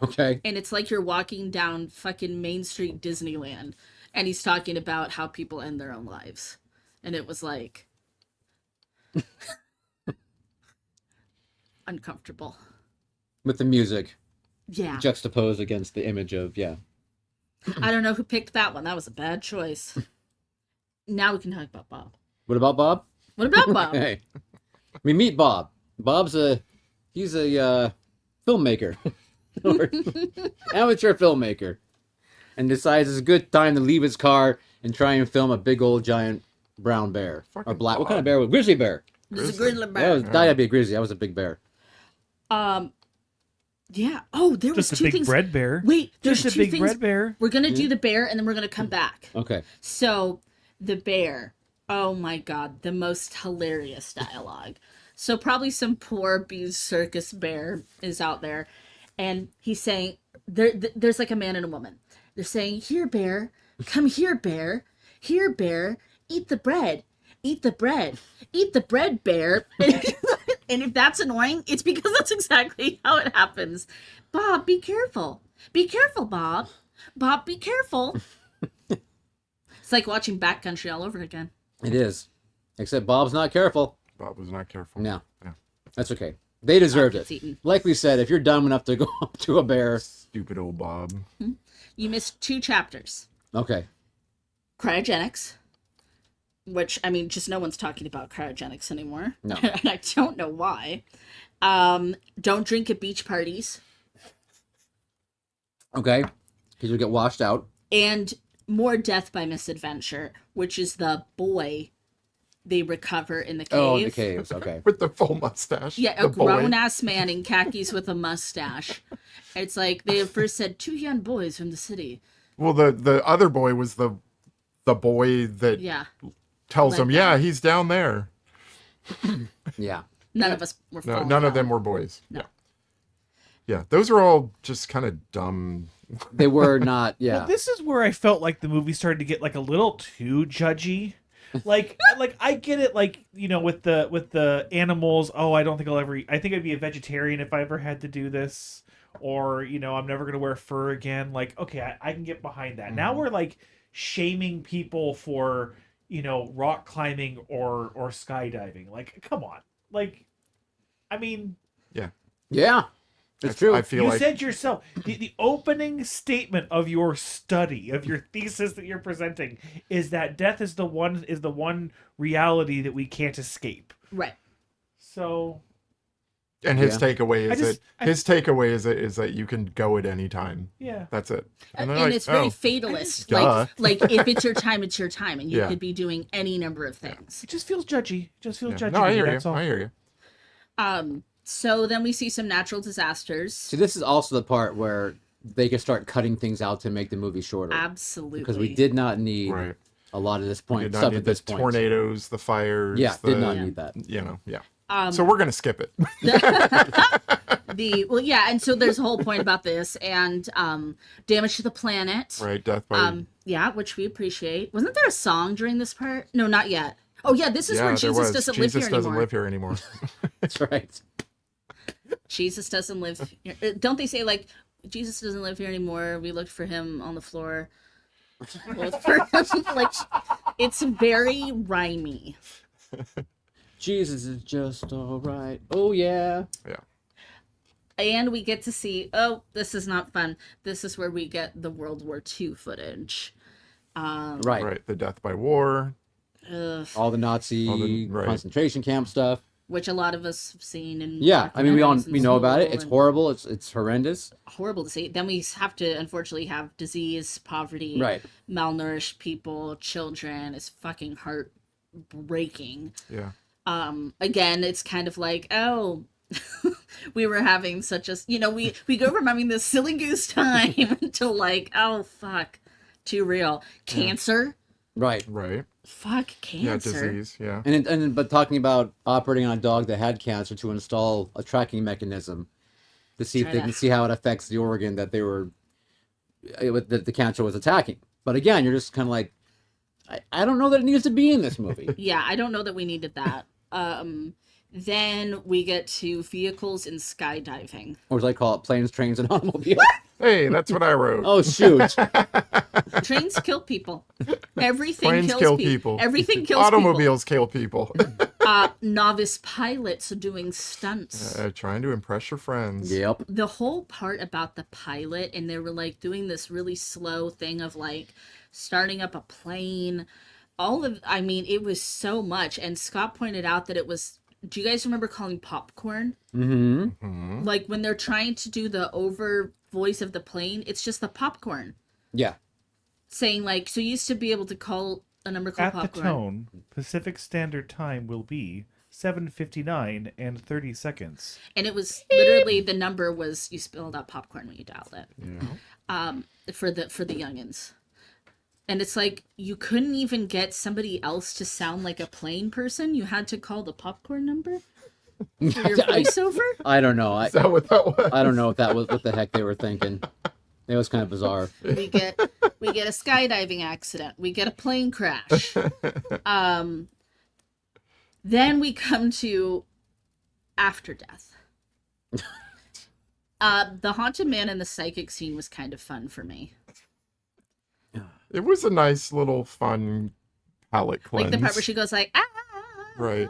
Okay. And it's like you're walking down fucking Main Street Disneyland and he's talking about how people end their own lives. And it was like uncomfortable. With the music Yeah. juxtaposed against the image of I don't know who picked that one. That was a bad choice. Now we can talk about Bob. What about Bob? What about Bob? Hey, we meet Bob. He's a filmmaker, or amateur filmmaker, and decides it's a good time to leave his car and try and film a big old giant brown bear or black. What kind of bear? Grizzly bear. It's a grizzly That bear. was that'd be a grizzly. That was a big bear. Yeah. Oh, there was Just a two big things. bread bear. Wait, there's Just a two big things. bread bear. We're gonna do the bear, and then we're gonna come back. Okay. So, the bear. Oh my god, the most hilarious dialogue. So probably some poor abused circus bear is out there, and he's saying, "There's like a man and a woman. They're saying, here, bear, come here, bear, here, bear, eat the bread, eat the bread, eat the bread, bear." And if that's annoying, it's because that's exactly how it happens. Bob, be careful. Be careful, Bob. Bob, be careful. It's like watching Backcountry all over again. It is, except Bob's not careful. Bob was not careful. No, Yeah. that's okay. They deserved gets it. eaten. Like we said, if you're dumb enough to go up to a bear, Stupid old Bob. You missed 2 chapters. okay. Cryogenics, which, I mean, just no one's talking about cryogenics anymore. No. And I don't know why. Don't drink at beach parties. Okay. Because you'll get washed out. And more death by misadventure, which is the boy they recover in the cave. Oh, in the caves. Okay. With the full mustache. Yeah, the a grown-ass man in khakis with a mustache. It's like they first said 2 young boys from the city. Well, the other boy was the boy that tells Like him, yeah, he's down there. Yeah. None of us were No, falling none of down. them were boys. No. Yeah, those are all just kind of dumb. They were not. Yeah. Well, this is where I felt like the movie started to get like a little too judgy. Like I get it, like, you know, with the animals. Oh, I don't think I think I'd be a vegetarian if I ever had to do this, or, you know, I'm never gonna wear fur again. Like, okay, I can get behind that. Now we're like shaming people for, you know, rock climbing or skydiving. Like, come on. Like, I mean, Yeah. It's true. I feel you like said yourself, the opening statement of your study, of your thesis that you're presenting, is that death is the one reality that we can't escape. Right. So, and his takeaway is takeaway is that you can go at any time. yeah. That's it. And, they're like, it's very oh, fatalist. duh. Like if it's your time, it's your time, and you Yeah. could be doing any number of things. It just feels judgy. It just feels judgy. No, I to me, hear you. that's all. I hear you. So then we see some natural disasters. See, this is also the part where they can start cutting things out to make the movie shorter. Absolutely. Because we did not need Right. a lot of this We point did not stuff need at the this point. tornadoes, the fires. Yeah, the, did not need that. You know, yeah. So we're gonna skip it. And so there's a whole point about this, and damage to the planet. Right, death by. Yeah, which we appreciate. Wasn't there a song during this part? No, not yet. Oh yeah, this is Yeah, where there Jesus was. doesn't Jesus live here doesn't anymore. live here anymore. That's right. Jesus doesn't live here. Don't they say, like, Jesus doesn't live here anymore? We looked for him on the floor. Like, it's very rhymey. Jesus is just all right. Oh, yeah. Yeah. And we get to see, oh, this is not fun. This is where we get the World War II footage. Right. Right. The death by war. All the Nazi right. concentration camp stuff. Which a lot of us have seen. In Yeah, I mean, documentaries in we know about it. school, It's and horrible. It's horrendous. horrible to see. Then we have to, unfortunately, have disease, poverty, Right. malnourished people, children. It's fucking heartbreaking. Yeah. Again, it's kind of like, oh, we were having such a, we go from having this silly goose time to like, oh, fuck, too real. Cancer. Right. Right. Fuck Yeah. cancer. Disease. Yeah. But talking about operating on a dog that had cancer to install a tracking mechanism to see if they can see how it affects the organ that that the cancer was attacking. But again, you're just kind of like, I don't know that it needs to be in this movie. Yeah, I don't know that we needed that. Then we get to vehicles and skydiving. Or as I call it, planes, trains, and automobiles. Hey, that's what I wrote. Oh, shoot. Trains kill people. Everything Planes kills kill people. people. Everything kills Automobiles kill people. people. Novice pilots doing stunts. Trying to impress your friends. Yep. The whole part about the pilot, and they were like doing this really slow thing of like starting up a plane. It was so much. And Scott pointed out that it was, do you guys remember calling popcorn? Mm-hmm. Like when they're trying to do the over voice of the plane, it's just the popcorn. Yeah. Saying like, so you used to be able to call a number called At the popcorn. tone, Pacific Standard Time will be 7:59 and 30 seconds. And it was literally, the number was, you spelled out popcorn when you dialed it. Yeah. For the youngins. And it's like, you couldn't even get somebody else to sound like a plane person. You had to call the popcorn number for your voiceover. I don't know. Is that what that was? I don't know if that was what the heck they were thinking. It was kind of bizarre. We get a skydiving accident. We get a plane crash. Then we come to after death. The haunted man and the psychic scene was kind of fun for me. It was a nice little fun palate cleanse. Like the part where she goes like, ah. Right.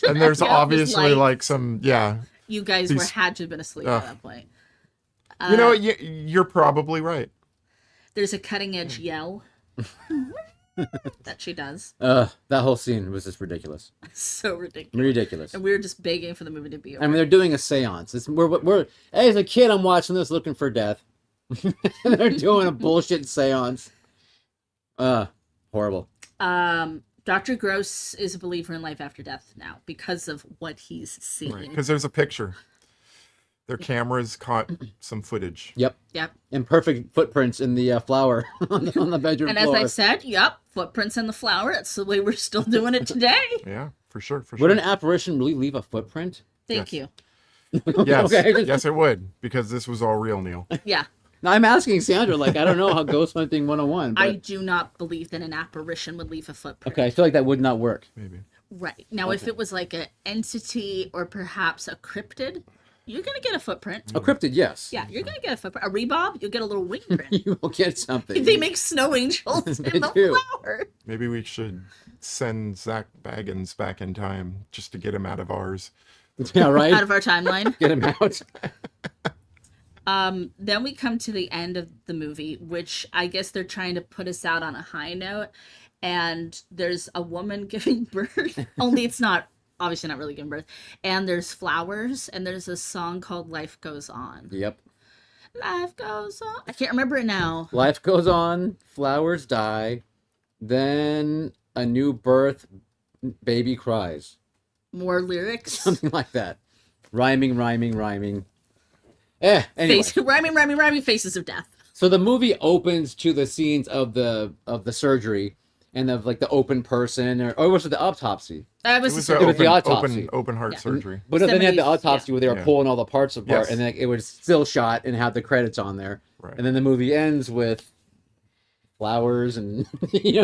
And there's obviously like some, you guys had to have been asleep at that point. You're probably right. There's a cutting edge yell that she does. That whole scene was just ridiculous. So ridiculous. Ridiculous. And we were just begging for the movie to be over. I mean, they're doing a seance. We're as a kid, I'm watching this looking for death. And they're doing a bullshit seance. Horrible. Dr. Gross is a believer in life after death now because of what he's seen. Right. Because there's a picture. Their cameras caught some footage. Yep. Yep. And perfect footprints in the flower on the bedroom And floor. as I said, yep, footprints in the flower. It's the way we're still doing it today. Yeah, for sure. For Would sure. an apparition really leave a footprint? Thank Yes. you. Yes. Okay. Yes, it would. Because this was all real, Neil. Yeah. Now, I'm asking Sandra, like, I don't know how ghost hunting 101. But... I do not believe that an apparition would leave a footprint. Okay, I feel like that would not work. Maybe. Right. Now, if it was like an entity or perhaps a cryptid, you're going to get a footprint. A cryptid, yes. Yeah, you're going to get a footprint. A reebob, you'll get a little wing print. You will get something. They make snow angels They in the do. flower. Maybe we should send Zach Baggins back in time just to get him out of ours. Yeah, right? Out of our timeline. Get him out. Then we come to the end of the movie, which I guess they're trying to put us out on a high note. And there's a woman giving birth, only it's not, obviously not really giving birth. And there's flowers, and there's a song called Life Goes On. Yep. Life goes on. I can't remember it now. Life goes on, flowers die, then a new birth, baby cries. More lyrics. Something like that. Rhyming. Anyway. Rhyming faces of death. So the movie opens to the scenes of the surgery and of like the open person, or was it the autopsy? That It was was the an It was the open, autopsy. open heart Yeah. surgery. But then they had the 70s, autopsy where they were Yeah. pulling all the parts apart, Yes. and then it was still shot and had the credits on there. Right. And then the movie ends with flowers and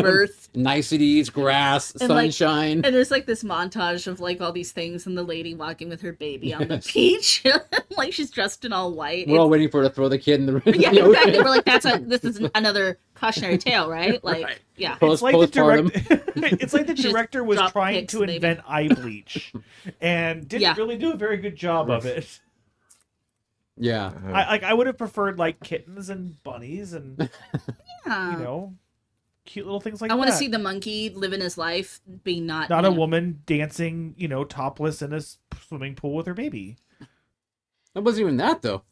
birth. niceties, grass, And, like, sunshine. And there's like this montage of like all these things and the lady walking with her baby on the beach. Like she's dressed in all white. We're all waiting for her to throw the kid in the river. Yeah, exactly. We're like, this is another cautionary tale, right? Like, Right. yeah. It's like Postpartum. it's like the Just director was drop trying pics, to maybe. invent eye bleach and didn't Yeah. really do a very good job of it. Yeah. I would have preferred like kittens and bunnies and Yeah. you know cute little things like I that. want to see the monkey living his life, being not Not you a know, woman dancing, topless in a swimming pool with her baby. It wasn't even that though.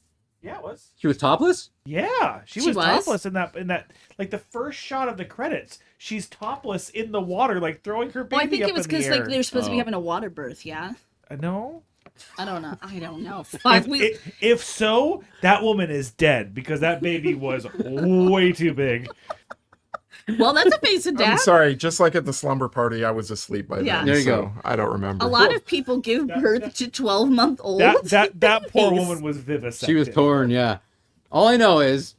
Yeah, it was. She was topless? Yeah, she She was was? topless in that like the first shot of the credits. She's topless in the water, like throwing her baby Well, I think up it was in the because air. like they were supposed to be Oh. having a water birth. Yeah. No. I don't know. Fuck, If so, that woman is dead because that baby was way too big. well, that's a face of I'm death. sorry. Just like at the slumber party, I was asleep by Yeah. then. There you so go. I don't remember. A lot of people give birth to 12-month-olds. That poor Face. woman was vivisected. She was torn, yeah. All I know is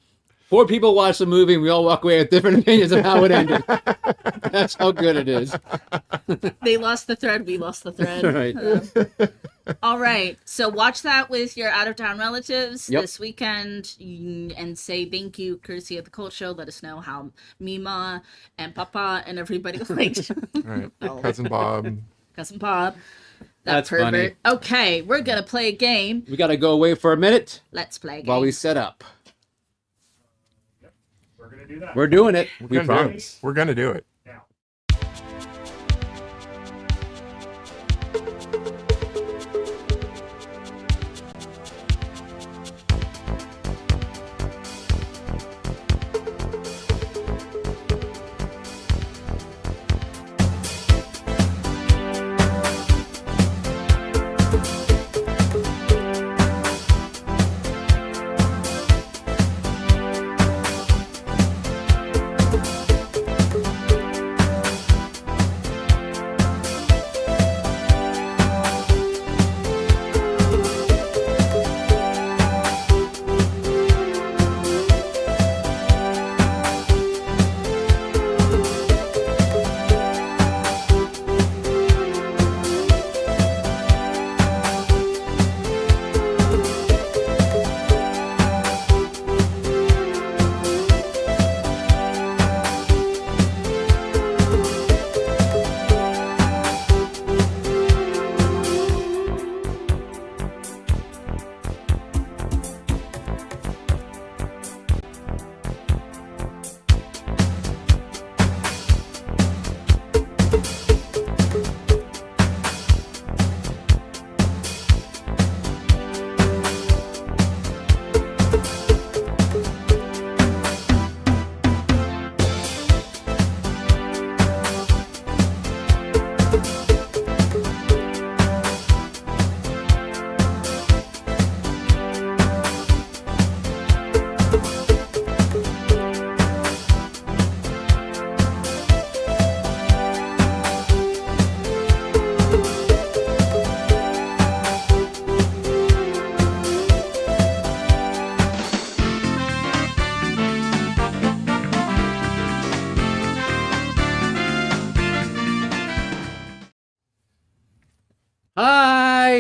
4 people watch the movie and we all walk away with different opinions of how it ended. That's how good it is. They lost the thread. We lost the thread. Right. All right. So watch that with your out-of-town relatives Yep. this weekend and say thank you, courtesy of the Cult Show. Let us know how Mima and Papa and everybody liked All right. Oh. Cousin Bob. Cousin Bob. That's funny. Okay, we're going to play a game. We got to go away for a minute Let's play a game. while we set up. We're gonna do that. We're doing it. We We're gonna do promise. it. We're gonna do it. now.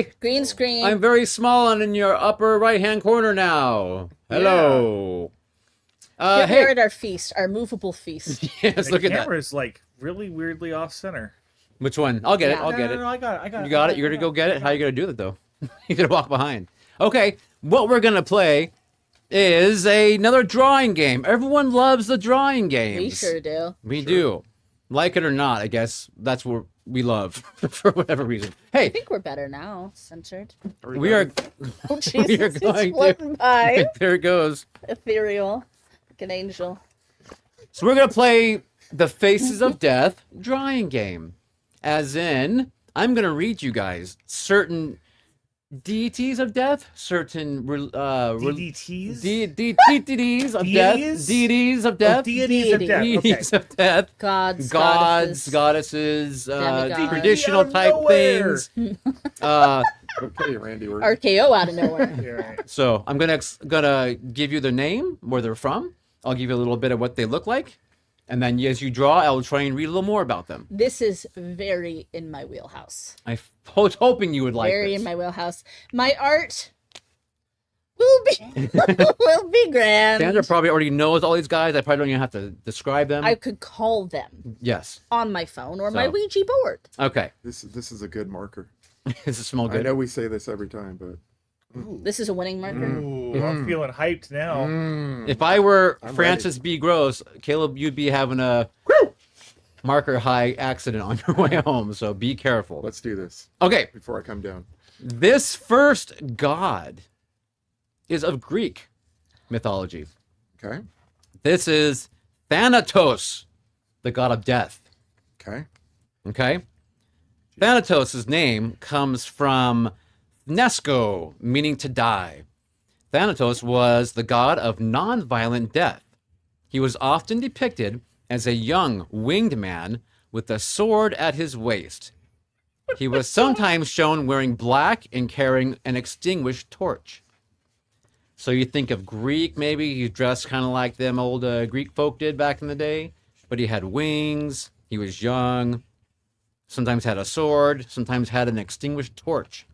Hi. Green screen. I'm very small and in your upper right-hand corner now. Hello. Here we Hey. are at our feast, our movable feast. Yes, The look at that. camera's like really weirdly off center. Which one? I'll get it. Yeah. I'll get it. No, I got it. You got it? You're going to go get it? How are you going to do that, though? You're going to walk behind. Okay, what we're going to play is another drawing game. Everyone loves the drawing games. We sure do. We do. Like it or not, I guess that's what we love for whatever reason. I Hey, think we're better now, censored. we are... Oh, Jesus, We are he's going to- floating by. There it goes. Ethereal. Like an angel. So we're going to play the Faces of Death drawing game. As in, I'm going to read you guys certain deities of death, certain DDTs? deities of death, Deities? deities of death, Deities of death. Okay. deities of death, Gods, gods, goddesses. goddesses, Demigods. traditional Out of type nowhere. things. Okay, Randy. We're... RKO out of nowhere. Yeah, right. So I'm gonna give you their name, where they're from. I'll give you a little bit of what they look like, and then as you draw, I'll try and read a little more about them. This is very in my wheelhouse. I was hoping you would like Very this. in my wheelhouse. My art will be will be grand. Sandra probably already knows all these guys. I probably don't even have to describe them. I could call them Yes. on my phone or my So. Ouija board. Okay. This is a good marker. Does it smell I good? know we say this every time, but This is a winning marker. Ooh, I'm feeling hyped now. If I were I'm Francis B. Gross, Caleb, you'd be having a marker high accident on your way home. So be careful. let's do this Okay. before I come down. This first god is of Greek mythology. Okay. This is Thanatos, the god of death. Okay. Okay? Thanatos' name comes from Thnesko, meaning to die. Thanatos was the god of non-violent death. He was often depicted as a young winged man with a sword at his waist. He was sometimes shown wearing black and carrying an extinguished torch. So you think of Greek, maybe he dressed kind of like them old Greek folk did back in the day, but he had wings, he was young, sometimes had a sword, sometimes had an extinguished torch.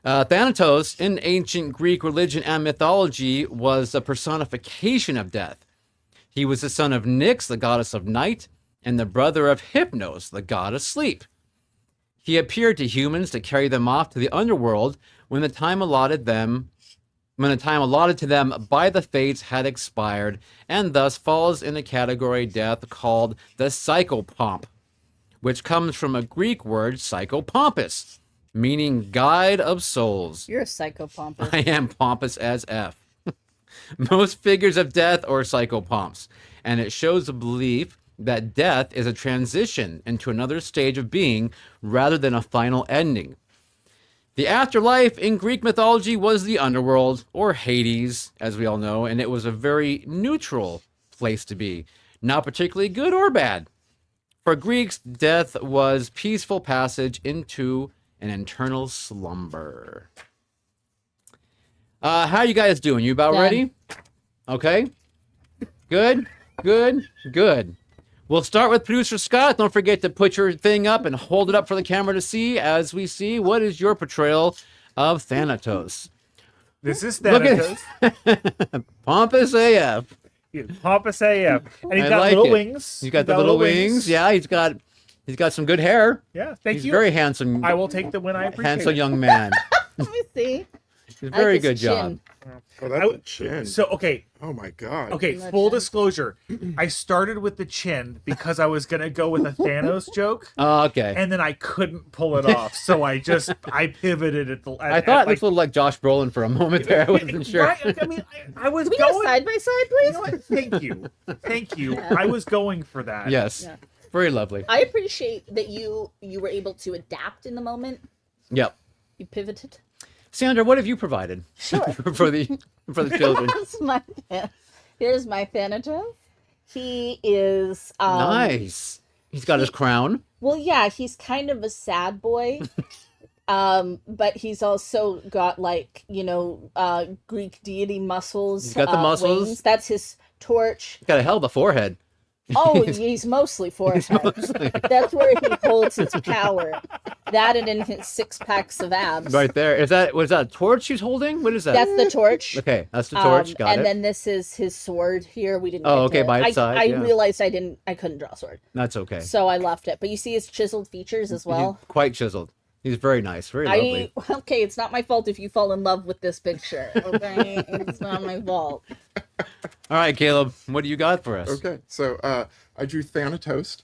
Thanatos, in ancient Greek religion and mythology, was a personification of death. He was the son of Nyx, the goddess of night, and the brother of Hypnos, the god of sleep. He appeared to humans to carry them off to the underworld when the time allotted to them by the fates had expired, and thus falls in a category of death called the psychopomp, which comes from a Greek word psychopompus, meaning guide of souls. You're a psychopompous. I am pompous as F. Most figures of death are psychopomps, and it shows the belief that death is a transition into another stage of being rather than a final ending. The afterlife in Greek mythology was the underworld, or Hades, as we all know, and it was a very neutral place to be, not particularly good or bad. For Greeks, death was peaceful passage into an eternal slumber. How you guys doing? You about Done. ready? Okay. Good. We'll start with producer Scott. Don't forget to put your thing up and hold it up for the camera to see as we see what is your portrayal of Thanatos. This is Look Thanatos. at pompous AF. He's pompous AF. And he's I got like little it. wings. He's got the little wings. Yeah, he's got some good hair. Yeah, thank He's you. very handsome. I will take the win. I appreciate Handsome it. young man. Let me see. He's a I like very his good job. chin. Oh, that's a chin. So, okay, Oh my god. okay, Much full chin. disclosure. I started with the chin because I was going to go with a Thanos joke, Oh, okay. and then I couldn't pull it off. So I pivoted at the I thought it looked like Josh Brolin for a moment there. I wasn't sure. Right? I mean, I was Can we go going. side by side, You please? know what? Thank you. Thank you. I was going for that. Yes. Yeah. Very lovely. I appreciate that you were able to adapt in the moment. Yep. You pivoted. Sandra, what have you provided Sure. for the children? Here's my Thanatos. He is Nice. He's got his crown. well, yeah, he's kind of a sad boy. But he's also got like, Greek deity muscles. He's got the muscles. Wings. That's his torch. He's got a hell of a forehead. Oh, he's mostly forehead. That's where he holds his power. That and in his 6 packs of abs. Right there. Was that a torch he's holding? What is that? That's the torch. Okay, that's the torch. Got and it. then this is his sword here. We didn't. Oh, get to okay, it. by its side, I yeah. realized I couldn't draw a sword, That's okay. so I left it. But you see his chiseled features as well. He's quite chiseled. He's very nice, very lovely. Okay, it's not my fault if you fall in love with this picture. Okay, it's not my fault. All right, Caleb, what do you got for us? Okay, so I drew Thanatos.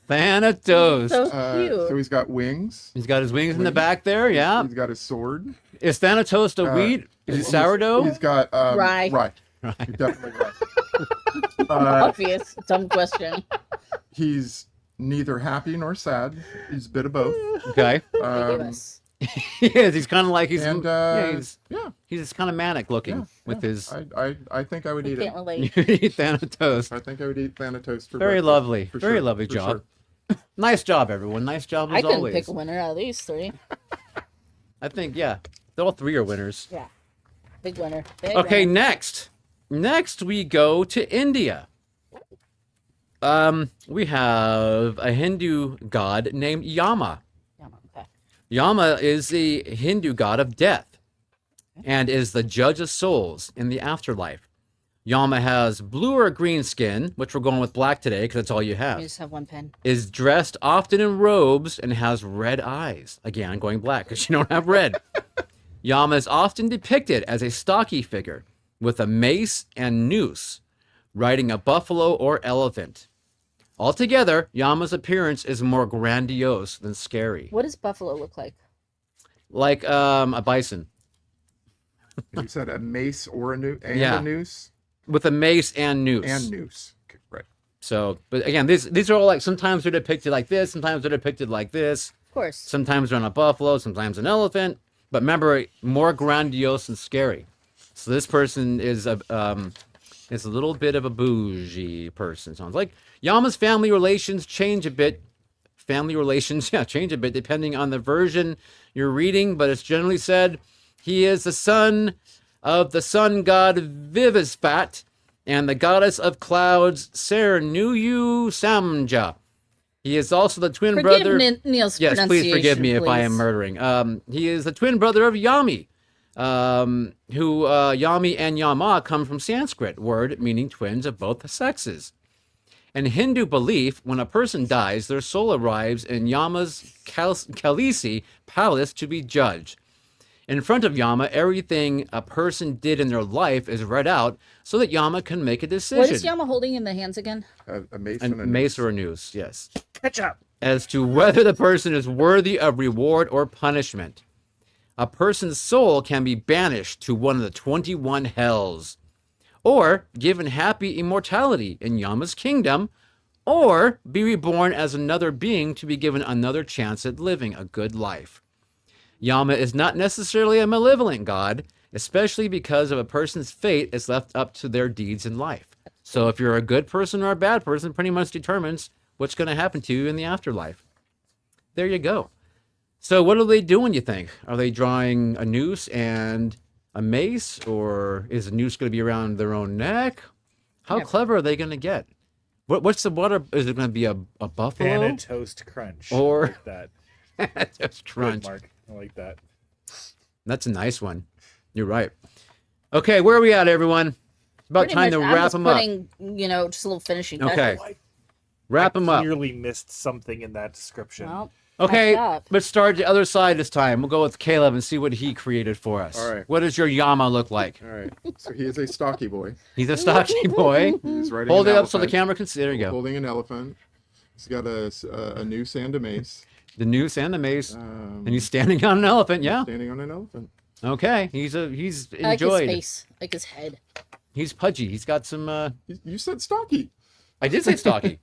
Thanatos. So So cute. he's got wings. He's got his wings in the back there, yeah. He's got his sword. Is Thanatos the wheat? Is it sourdough? He's got Rye. Rye. You're definitely right. Obvious, dumb question. He's neither happy nor sad. He's a bit of both. Okay. Give Um, us. He is. He's kind of like he's and yeah, he's kind of manic looking with his. I think I would eat it. Can't relate. Thanatos. I think I would eat Thanatos for Very breakfast, lovely. for Very sure, lovely for job. sure. Nice job, everyone. Nice job I as couldn't always. pick a winner out of these 3. I think yeah, all 3 are winners. Yeah, big winner. Big Okay, winner. next we go to India. We have a Hindu god named Yama. Okay. Yama is the Hindu god of death and is the judge of souls in the afterlife. Yama has blue or green skin, which we're going with black today because that's all you I have. just have 1 pen. Is dressed often in robes and has red eyes. Again, I'm going black because you don't have red. Yama is often depicted as a stocky figure with a mace and noose, riding a buffalo or elephant. Altogether, Yama's appearance is more grandiose than scary. What does buffalo look like? Like a bison. You said a mace or a noose and Yeah. a noose With a mace and noose. and noose. Okay, right. So, but again, these are all like, sometimes they're depicted like this, sometimes they're depicted like this, Of course. sometimes they're on a buffalo, sometimes an elephant. But remember, more grandiose and scary. So this person is a little bit of a bougie person. Sounds like Yama's family relations change a bit. Family relations, change a bit depending on the version you're reading. But it's generally said he is the son of the sun god Vivasvat and the goddess of clouds Sernuyu Samja. He is also the twin brother. Neil's Yes, please forgive me if I please. am murdering. He is the twin brother of Yami, who Yami and Yama come from Sanskrit word meaning twins of both sexes. In Hindu belief, when a person dies, their soul arrives in Yama's Kalisi palace to be judged. In front of Yama, everything a person did in their life is read out so that Yama can make a decision. What is Yama holding in the hands again? A mace And and a mace noose. or a noose, yes. Catch up. As to whether the person is worthy of reward or punishment. A person's soul can be banished to one of the 21 hells, or given happy immortality in Yama's kingdom, or be reborn as another being to be given another chance at living a good life. Yama is not necessarily a malevolent god, especially because of a person's fate is left up to their deeds in life. So if you're a good person or a bad person, pretty much determines what's going to happen to you in the afterlife. There you go. So what are they doing, you think? Are they drawing a noose and a mace, or is the noose going to be around their own neck? How clever are they going to get? What's the water? Is it going to be a buffalo? Banana toast crunch. Or- I like that. Just Good, crunch. Mark. I like that. That's a nice one. You're right. Okay, where are we at, everyone? It's about Pretty time to much, I'm wrap just them up. putting, just a little finishing Okay. touches. Wrap them up. Clearly missed something in that description. Well, Okay, catch up. let's start the other side this time. We'll go with Caleb and see what he created for us. All right. What does your Yama look like? All right. So he is a stocky boy. He's a stocky boy. He's riding Hold an it up so the elephant, camera can see. There you go. Holding an elephant. He's got a noose and a mace. The noose and the mace. Um, And he's standing on an elephant, yeah. standing on an elephant. Okay. He's I like his enjoyed. face, like his head. He's pudgy. He's got some You said stocky. I did say stocky.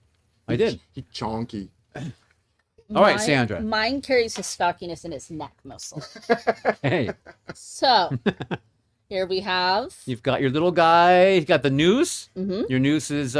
I did. He chonky. All right, Sandra. Mine carries his stockiness in its neck mostly. Hey, So, here we have. you've got your little guy. He's got the noose. Mhm. Your noose is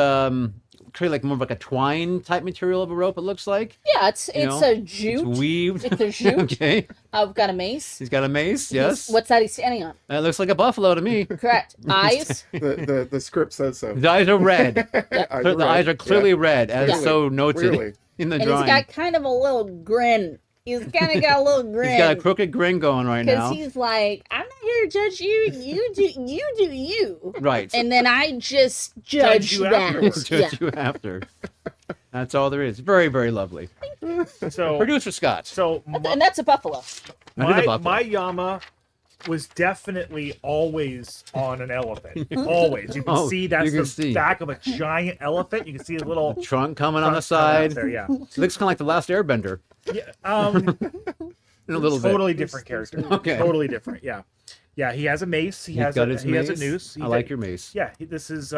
create like more of like a twine type material of a rope. It looks like. Yeah, it's a jute. It's weaved. It's a jute. Okay. I've got a mace. He's got a mace. Yes. What's that he's standing on? That looks like a buffalo to me. Correct. Eyes. The script says so. The eyes are red. The eyes are clearly red, as Yeah. so noted Clearly. in the And drawing. he's got kind of a little grin. He's kind of got a little grin. He's got a crooked grin going right now. Because he's like, I'm not here to judge you. You do you. Right. And then I just judge you that. afterwards. Judge you after. That's all there is. Very, very lovely. So, Producer Scott. so And that's a buffalo. my Yama was definitely always on an elephant. Always. You can Oh, see that's you can the see. back of a giant elephant. You can see a little Trunk coming on the trunk coming out side. there. Yeah. It looks kind of like the last Airbender Yeah. in a little bit. Totally different character. Okay. Totally different. Yeah. Yeah. He has a mace. He has got a, his he has a mace. noose. I like your mace. Yeah. This is.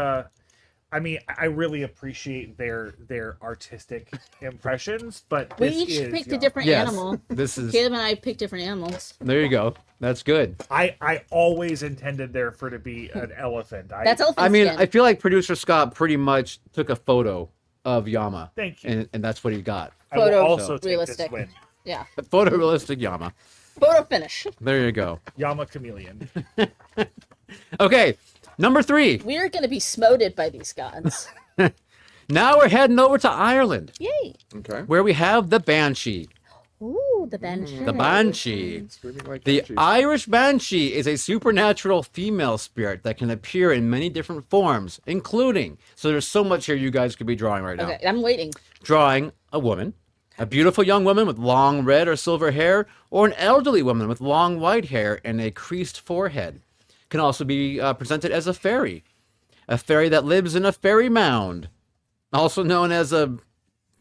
I mean, I really appreciate their artistic impressions, but We this each is, picked yeah. a different Yes. animal. This is. Caleb and I picked different animals. There you go. That's good. I always intended there for to be an elephant. That's elephant I mean, skin. I feel like producer Scott pretty much took a photo of Yama. Thank you. And that's what he got. I will Photo also take realistic. this win. Yeah. A photorealistic Yama. Photo finish. There you go. Yama Chameleon. Okay, number 3. We're going to be smoted by these gods. Now we're heading over to Ireland, Yay. Okay. where we have the Banshee. Ooh, the banshee. The Banshee. Screaming like The banshees. Irish Banshee is a supernatural female spirit that can appear in many different forms, including, so there's so much here you guys could be drawing right now. Okay, I'm waiting. Drawing a woman, a beautiful young woman with long red or silver hair, or an elderly woman with long white hair and a creased forehead. Can also be presented as a fairy that lives in a fairy mound, also known as a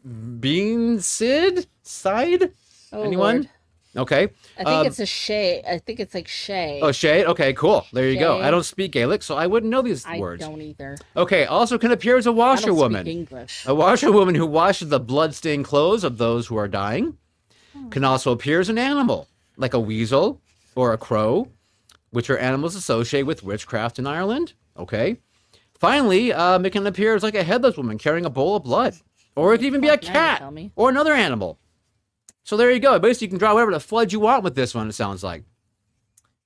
bean side. Oh, Anyone? Lord. Okay. I think it's a shay. I think it's like shay. Oh, shade? Okay, cool. There you go. Shay. I don't speak Gaelic, so I wouldn't know these I words. don't either. Okay, also can appear as a I don't washerwoman. speak English. A washerwoman who washes the blood-stained clothes of those who are dying. Can also appear as an animal, like a weasel or a crow, which are animals associated with witchcraft in Ireland. Okay. Finally, it can appear as like a headless woman carrying a bowl of blood. Or it can even be a Now you cat tell me. or another animal. So there you go. Basically, you can draw whatever the flood you want with this one, it sounds like.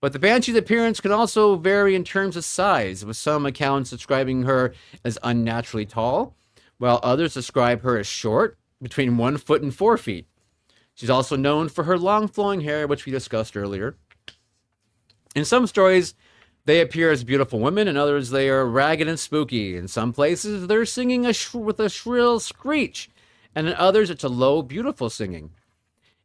But the Banshee's appearance can also vary in terms of size, with some accounts describing her as unnaturally tall, while others describe her as short, between 1 foot and 4 feet. She's also known for her long flowing hair, which we discussed earlier. In some stories, they appear as beautiful women, in others they are ragged and spooky. In some places, they're singing with a shrill screech, and in others, it's a low, beautiful singing.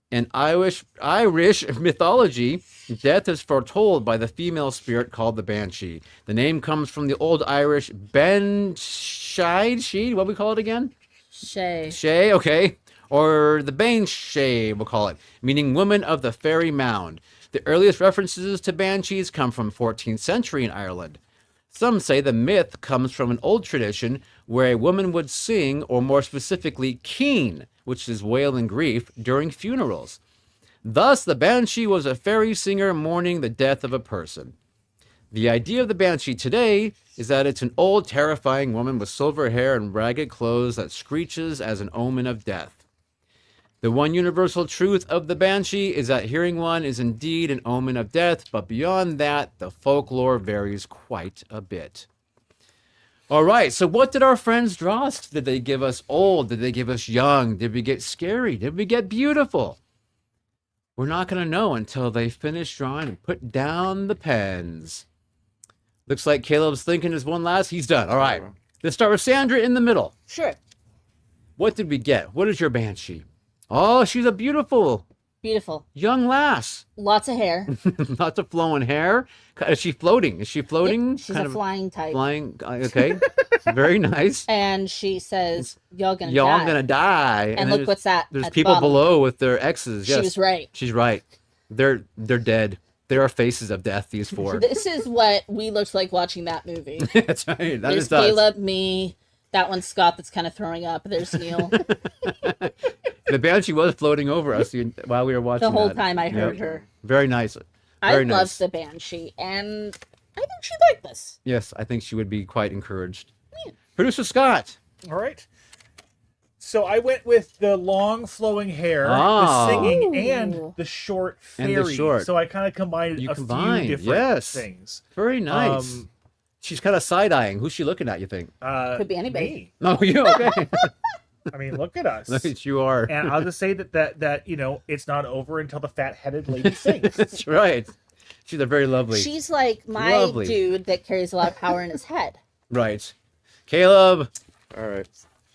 In Irish mythology, death is foretold by the female spirit called the Banshee. The name comes from the Old Irish Banshee, what do we call it again? Shay. Shay, okay. Or the Banshee, we'll call it, meaning woman of the fairy mound. The earliest references to banshees come from 14th century in Ireland. Some say the myth comes from an old tradition where a woman would sing, or more specifically, keen, which is wail in grief, during funerals. Thus, the banshee was a fairy singer mourning the death of a person. The idea of the banshee today is that it's an old, terrifying woman with silver hair and ragged clothes that screeches as an omen of death. The one universal truth of the banshee is that hearing one is indeed an omen of death, but beyond that, the folklore varies quite a bit. All right, so what did our friends draw us? Did they give us old? Did they give us young? Did we get scary? Did we get beautiful? We're not going to know until they finish drawing and put down the pens. Looks like Caleb's thinking is one last. He's done. All right, let's start with Sandra in the middle. Sure. What did we get? What is your banshee? Oh, she's a beautiful Beautiful. young lass. Lots of hair. Lots of flowing hair. Is she floating? Is she floating? Yep, she's a flying type. Flying. Okay. Very nice. And she says, y'all gonna Y'all die. gonna die. And then look there's- what's that There's at the people bottom. below with their exes. She Yes. was right. She's right. They're dead. They are faces of death, these four. This is what we looked like watching that movie. That's right. That There's is us. Caleb, me. That one's Scott that's kind of throwing up. There's Neil. The banshee was floating over us while we were watching The whole that. time I Yep. heard her. Very nice. I Very love nice. the Banshee, and I think she'd like this. Yes, I think she would be quite encouraged. Producer Scott. All right. So I went with the long flowing hair, the Oh. singing, Ooh. and the short And fairy. the short. So I kind of combined You a combined, few different yes. things. Very nice. She's kind of side-eyeing. Who's she looking at, you think? Could be anybody. Me. Oh, you okay? I mean, look at us. Look at you are. And I'll just say that it's not over until the fat-headed lady sings. That's right. She's a very lovely. She's like my Lovely. dude that carries a lot of power in his head. Right. Caleb. All right.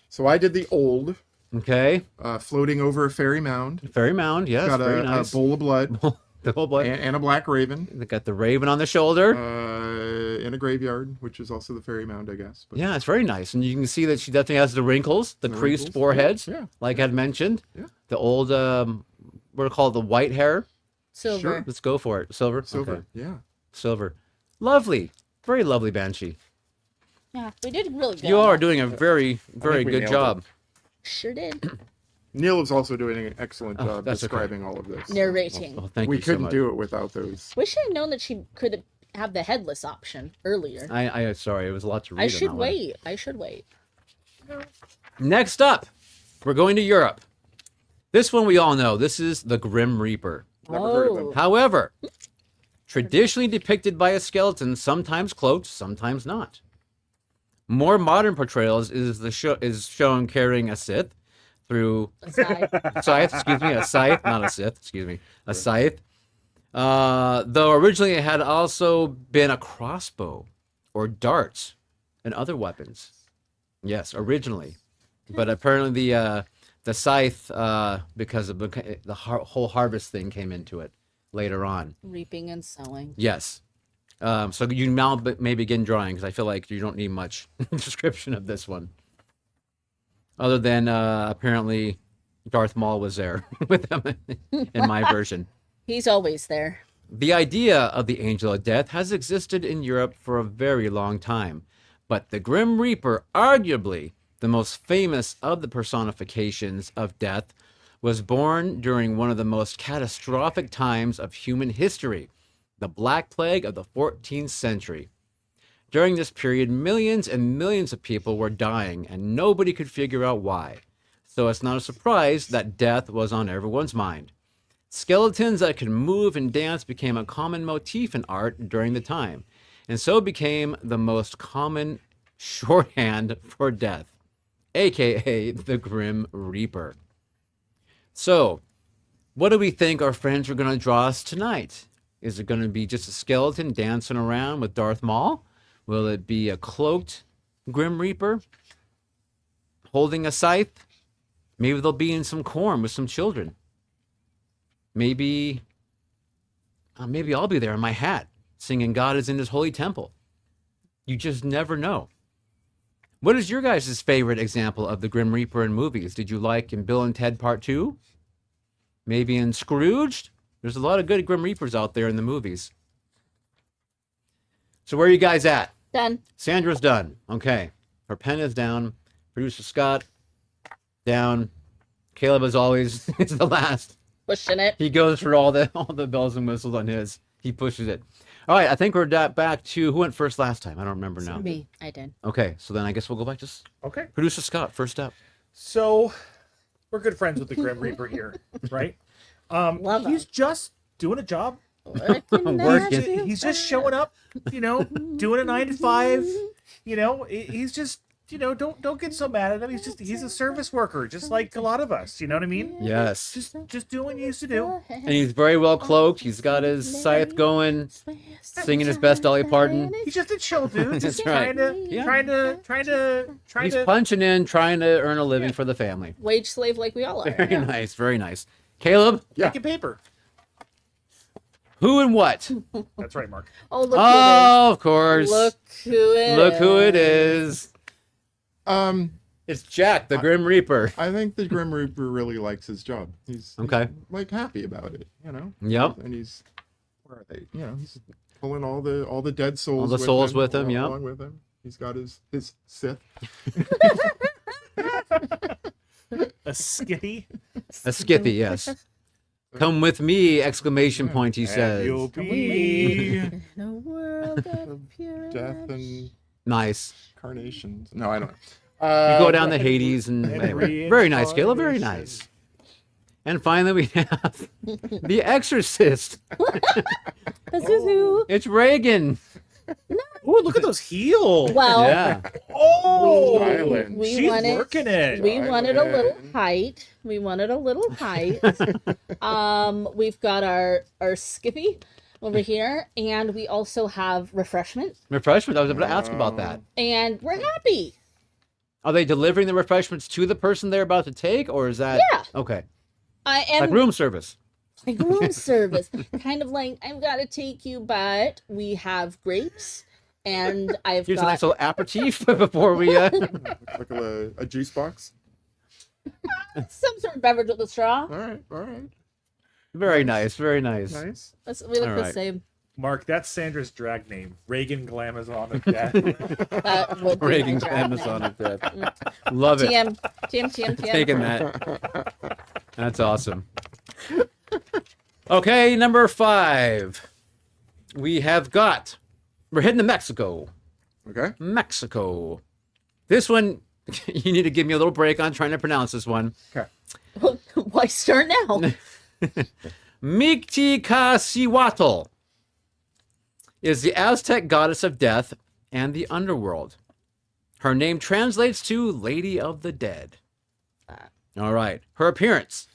So I did the old, Okay. floating over a fairy mound. Fairy mound. Yes. Got very a nice. bowl of blood The whole boy. and a black raven They got the raven on the shoulder. in a graveyard, which is also the fairy mound, I guess. But Yeah, it's very nice, and you can see that she definitely has the wrinkles, the creased wrinkles, foreheads, yeah. like I'd mentioned. Yeah. The old, what are called the white hair. Silver. Sure. Let's go for it. Silver. silver. Okay. Yeah. Silver. Lovely. Very lovely Banshee. Yeah, we did really good. You on are that. doing a very, very we good nailed job. Sure did. Neil is also doing an excellent Oh, job that's okay. describing all of this. Narrating. Oh, thank We you so couldn't much. do it without those. Wish I had known that she could have the headless option earlier. I sorry, it was a lot to read. I on should that one. wait. I should wait. Next up, we're going to Europe. This one we all know. This is the Grim Reaper. Never heard of Oh. them. However, traditionally depicted by a skeleton, sometimes cloaked, sometimes not. More modern portrayals is shown carrying a scythe through Aside. scythe, excuse me, a scythe, not a scythe, excuse me, a scythe. Though originally it had also been a crossbow or darts and other weapons. Yes, originally, but apparently the scythe, because of the whole harvest thing came into it later on. Reaping and sowing. Yes. So you now may begin drawing, because I feel like you don't need much description of this one. Other than apparently Darth Maul was there with them in my version. He's always there. The idea of the Angel of Death has existed in Europe for a very long time, but the Grim Reaper, arguably the most famous of the personifications of death, was born during one of the most catastrophic times of human history, the Black Plague of the 14th century. During this period, millions and millions of people were dying, and nobody could figure out why. So it's not a surprise that death was on everyone's mind. Skeletons that could move and dance became a common motif in art during the time, and so became the most common shorthand for death, aka the Grim Reaper. So, what do we think our friends are going to draw us tonight? Is it going to be just a skeleton dancing around with Darth Maul? Will it be a cloaked Grim Reaper holding a scythe? Maybe they'll be in some corn with some children. Maybe I'll be there in my hat singing God is in his holy temple. You just never know. What is your guys' favorite example of the Grim Reaper in movies? Did you like in Bill and Ted Part 2? Maybe in Scrooged? There's a lot of good Grim Reapers out there in the movies. So where are you guys at? Done. Sandra's done. Okay. Her pen is down. Producer Scott, down. Caleb, as always, is the last. Pushing it. He goes for all the bells and whistles on his. He pushes it. All right, I think we're back to who went first last time. I don't remember now. Me. I did. Okay, so then I guess we'll go back to Okay. Producer Scott, first up. So we're good friends with the Grim Reaper here, right? Love He's him. just doing a job. Working Working. He's just showing up, doing a 9 to 5. He's just, don't get so mad at him. He's a service worker, just like a lot of us. You know what I mean? Yes. Just doing what he used to do. And he's very well cloaked. He's got his scythe going, singing his best Dolly Parton. He's just a chill dude. That's Just right. trying to. He's punching in, trying to earn a living for the family. Wage slave like we all are. Very nice, very nice. Caleb, Yeah. making paper. who and what? That's right, Mark. Oh, look Oh, of who course. it is. Look who it is. Um, It's Jack, the Grim Reaper. I think the Grim Reaper really likes his job. He's Okay. like happy about it, Yep. And he's where are they? He's pulling all the dead souls. All the souls with him, yep. along with him. He's got his Sith. A skitty. A skithy, yes. Come with me! Exclamation point. He says. You'll be. In a world of pure Death and Nice. carnations. No, I don't. You go down to Hades and and anyway, very nice, Caleb, very nice. And finally, we have The Exorcist. It's Reagan. Oh, look at those heels. Well, Yeah. Oh, Smiling. we she's wanted working it. we wanted a little height. We've got our Skippy over here, and we also have refreshment, Refreshment. I was able to ask about that. and we're happy. Are they delivering the refreshments to the person they're about to take, or is that Yeah. okay? I am Like room service. like room service, kind of like I've got to take you, but we have grapes, and I've Here's a got nice little aperitif before we. Like a juice box. some sort of beverage with a straw. All right. Very nice, very nice. Nice. We look All the right. same. Mark, that's Sandra's drag name. Reagan Glamazon of Death. That would be my Reagan's drag Amazon name. of death. Love it. TM. Taking that. That's awesome. Okay, number 5. We're heading to Mexico. Okay. Mexico. This one, you need to give me a little break on trying to pronounce this one. Why start now? Mictlantecuhtli is the Aztec goddess of death and the underworld. Her name translates to Lady of the Dead. All right. Her appearance.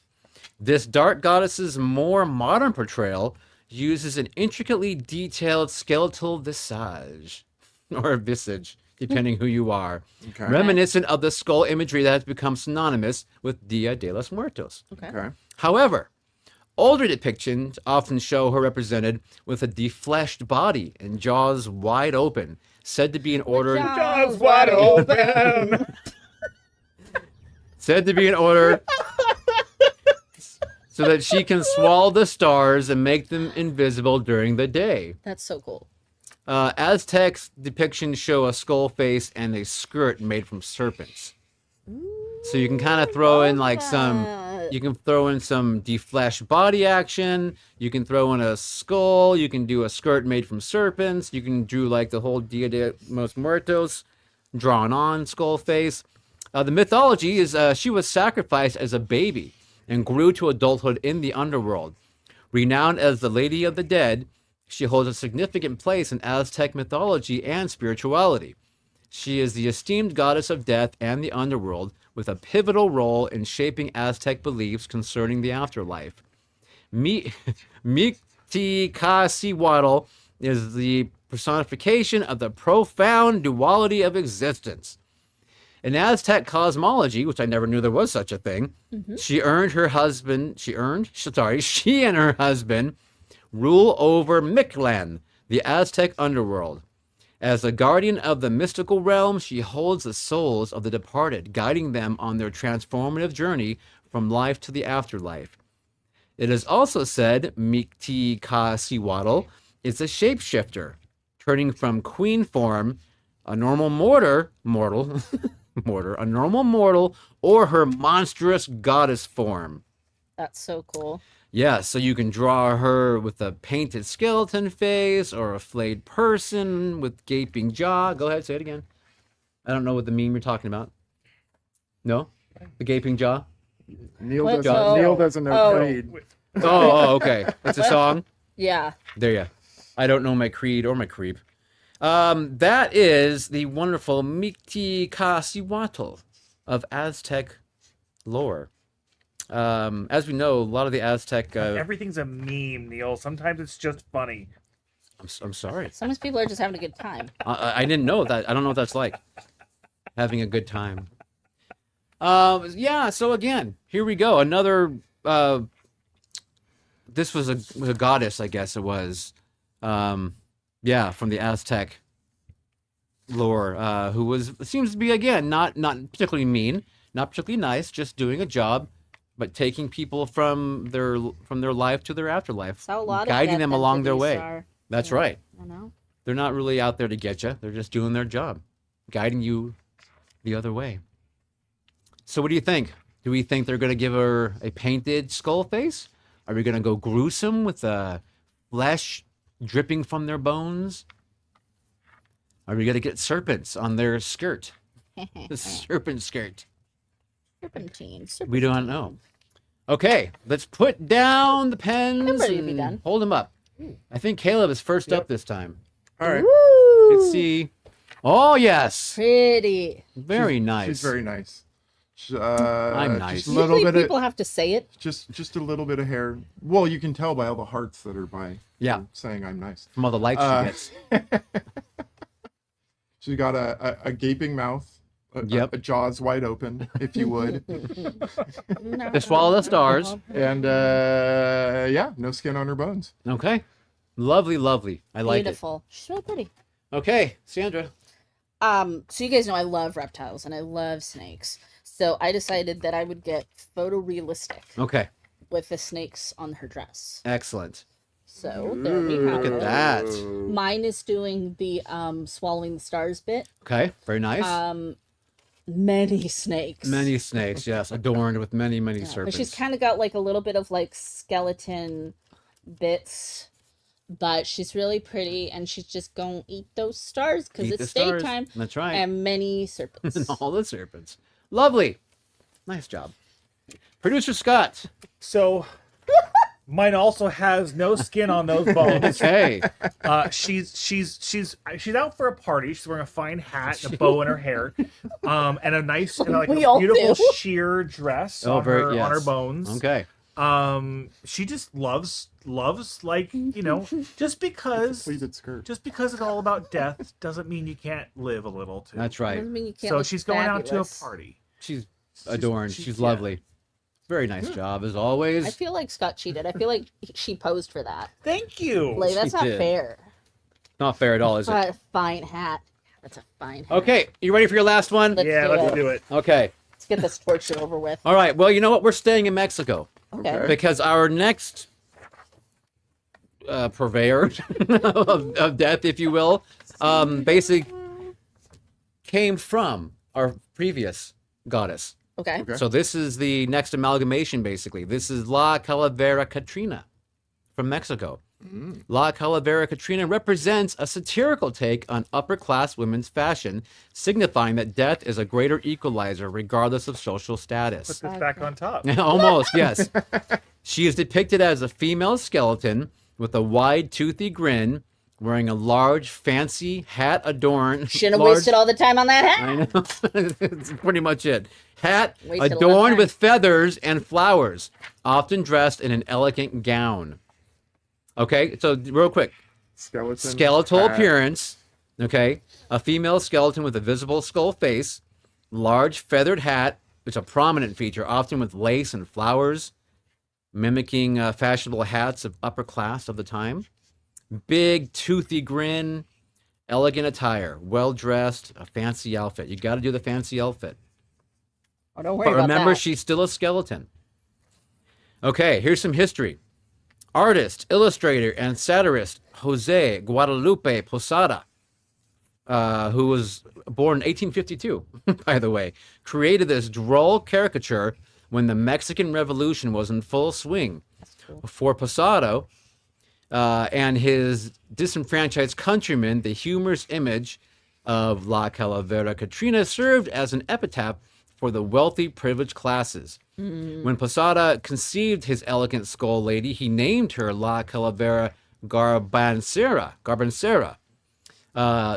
This dark goddess's more modern portrayal uses an intricately detailed skeletal visage, or visage, depending who you are, Okay. reminiscent of the skull imagery that has become synonymous with Dia de los Muertos. Okay. However, older depictions often show her represented with a defleshed body and jaws wide open, said to be in order Jaws wide open. said to be in order so that she can swallow the stars and make them invisible during the day. That's so cool. Aztec's depictions show a skull face and a skirt made from serpents. So you can kind of throw in like some defleshed body action. You can throw in a skull. You can do a skirt made from serpents. You can do like the whole Dia de los Muertos drawn on skull face. The mythology is she was sacrificed as a baby and grew to adulthood in the underworld. Renowned as the Lady of the Dead, she holds a significant place in Aztec mythology and spirituality. She is the esteemed goddess of death and the underworld, with a pivotal role in shaping Aztec beliefs concerning the afterlife. Mictlantecuhtli is the personification of the profound duality of existence. In Aztec cosmology, which I never knew there was such a thing, she and her husband rule over Mictlan, the Aztec underworld. As the guardian of the mystical realm, she holds the souls of the departed, guiding them on their transformative journey from life to the afterlife. It is also said Mictlantecuhtli is a shapeshifter, turning from queen form, a normal mortal, or her monstrous goddess form. That's so cool. Yeah, so you can draw her with a painted skeleton face or a flayed person with gaping jaw. Go ahead, say it again. I don't know what the meme you're talking about. No? The gaping jaw? Neil What? doesn't know Creed. Oh, okay. It's a song? Yeah. There you go. I don't know my creed or my creep. That is the wonderful Mictlantecuhtli of Aztec lore. As we know, a lot of the Aztec... Everything's a meme, Neil. Sometimes it's just funny. I'm sorry. Sometimes people are just having a good time. I didn't know that. I don't know what that's like. Having a good time. Yeah, so again, here we go. Another... this was a goddess, I guess it was. Yeah, from the Aztec lore, who seems to be, again, not particularly mean, not particularly nice, just doing a job, but taking people from their life to their afterlife, That's how a lot of guiding them death along their entities way. are, That's you know, right. I know. They're not really out there to get you. They're just doing their job, guiding you the other way. So what do you think? Do we think they're going to give her a painted skull face? Are we going to go gruesome with flesh dripping from their bones? Are we going to get serpents on their skirt? The serpent skirt. Serpentine. We don't know. Okay, let's put down the pens I'm ready to be and done. hold them up. I think Caleb is first up this time. All right. Woo! Let's see. Oh, yes. Pretty. Very nice. She's very nice. I'm nice. Just a little Usually bit people of have to say it. just a little bit of hair. Well, you can tell by all the hearts that are by. Yeah. Saying I'm nice. From all the likes she gets. She's got a gaping mouth. Yep. A jaws wide open, if you would. To swallow the stars. And yeah, no skin on her bones. Okay. Lovely, lovely. I like Beautiful. She's really pretty. it. Okay, Sandra. So you guys know I love reptiles and I love snakes. So I decided that I would get photorealistic Okay. with the snakes on her dress. Excellent. So there we have Look at it. that. Mine is doing the swallowing the stars bit. Okay, very nice. Many snakes. Many snakes, yes, adorned with many, many Yeah, serpents. but she's kind of got like a little bit of like skeleton bits, but she's really pretty and she's just gonna eat those stars because Eat it's the stars. daytime. That's right. And many serpents. And all the serpents. Lovely. Nice job. Producer Scott. So mine also has no skin on those bones. Okay. She's out for a party. She's wearing a fine hat and a bow in her hair, and a nice and like We a all beautiful do. sheer dress Oh, on her yes. bones. Okay. She just loves like, you know, just because Pleated skirt. it's all about death doesn't mean you can't live a little too. That's right. Doesn't mean you can't So look she's going out to a fabulous. party. She's adorned. She's yeah. lovely. Very nice job, as always. I feel like Scott cheated. I feel like she posed for that. Thank you. Like that's She not did. fair. Not fair at all, is it? A fine hat. That's a fine hat. Okay, you ready for your last one? Let's Yeah, do let's it. do it. Okay. Let's get this torture over with. All right. Well, you know what? We're staying in Mexico Okay. because our next purveyor of death, if you will, basically came from our previous goddess. Okay. Okay. So this is the next amalgamation, basically. This is La Calavera Catrina from Mexico. La Calavera Catrina represents a satirical take on upper-class women's fashion, signifying that death is a greater equalizer regardless of social Put status. this back on top. Almost, yes. She is depicted as a female skeleton with a wide, toothy grin, wearing a large, fancy hat adorned. Shouldn't have large- wasted all the time on that hat. I know. That's pretty much it. Hat Wasted a lot of adorned time. with feathers and flowers, often dressed in an elegant gown. Okay, so real quick. Skeleton. Skeletal hat. appearance. Okay, a female skeleton with a visible skull face, large feathered hat, which is a prominent feature, often with lace and flowers, mimicking fashionable hats of upper class of the time. Big toothy grin, elegant attire, well dressed, a fancy outfit. You got to do the fancy outfit. Oh, don't worry But about remember, that. she's still a skeleton. Okay, here's some history. Artist, illustrator, and satirist Jose Guadalupe Posada, who was born in 1852, by the way, created this droll caricature when the Mexican Revolution was in full swing. For Posada and his disenfranchised countrymen, the humorous image of La Calavera Catrina served as an epitaph for the wealthy, privileged classes. When Posada conceived his elegant skull lady, he named her La Calavera Garbancera.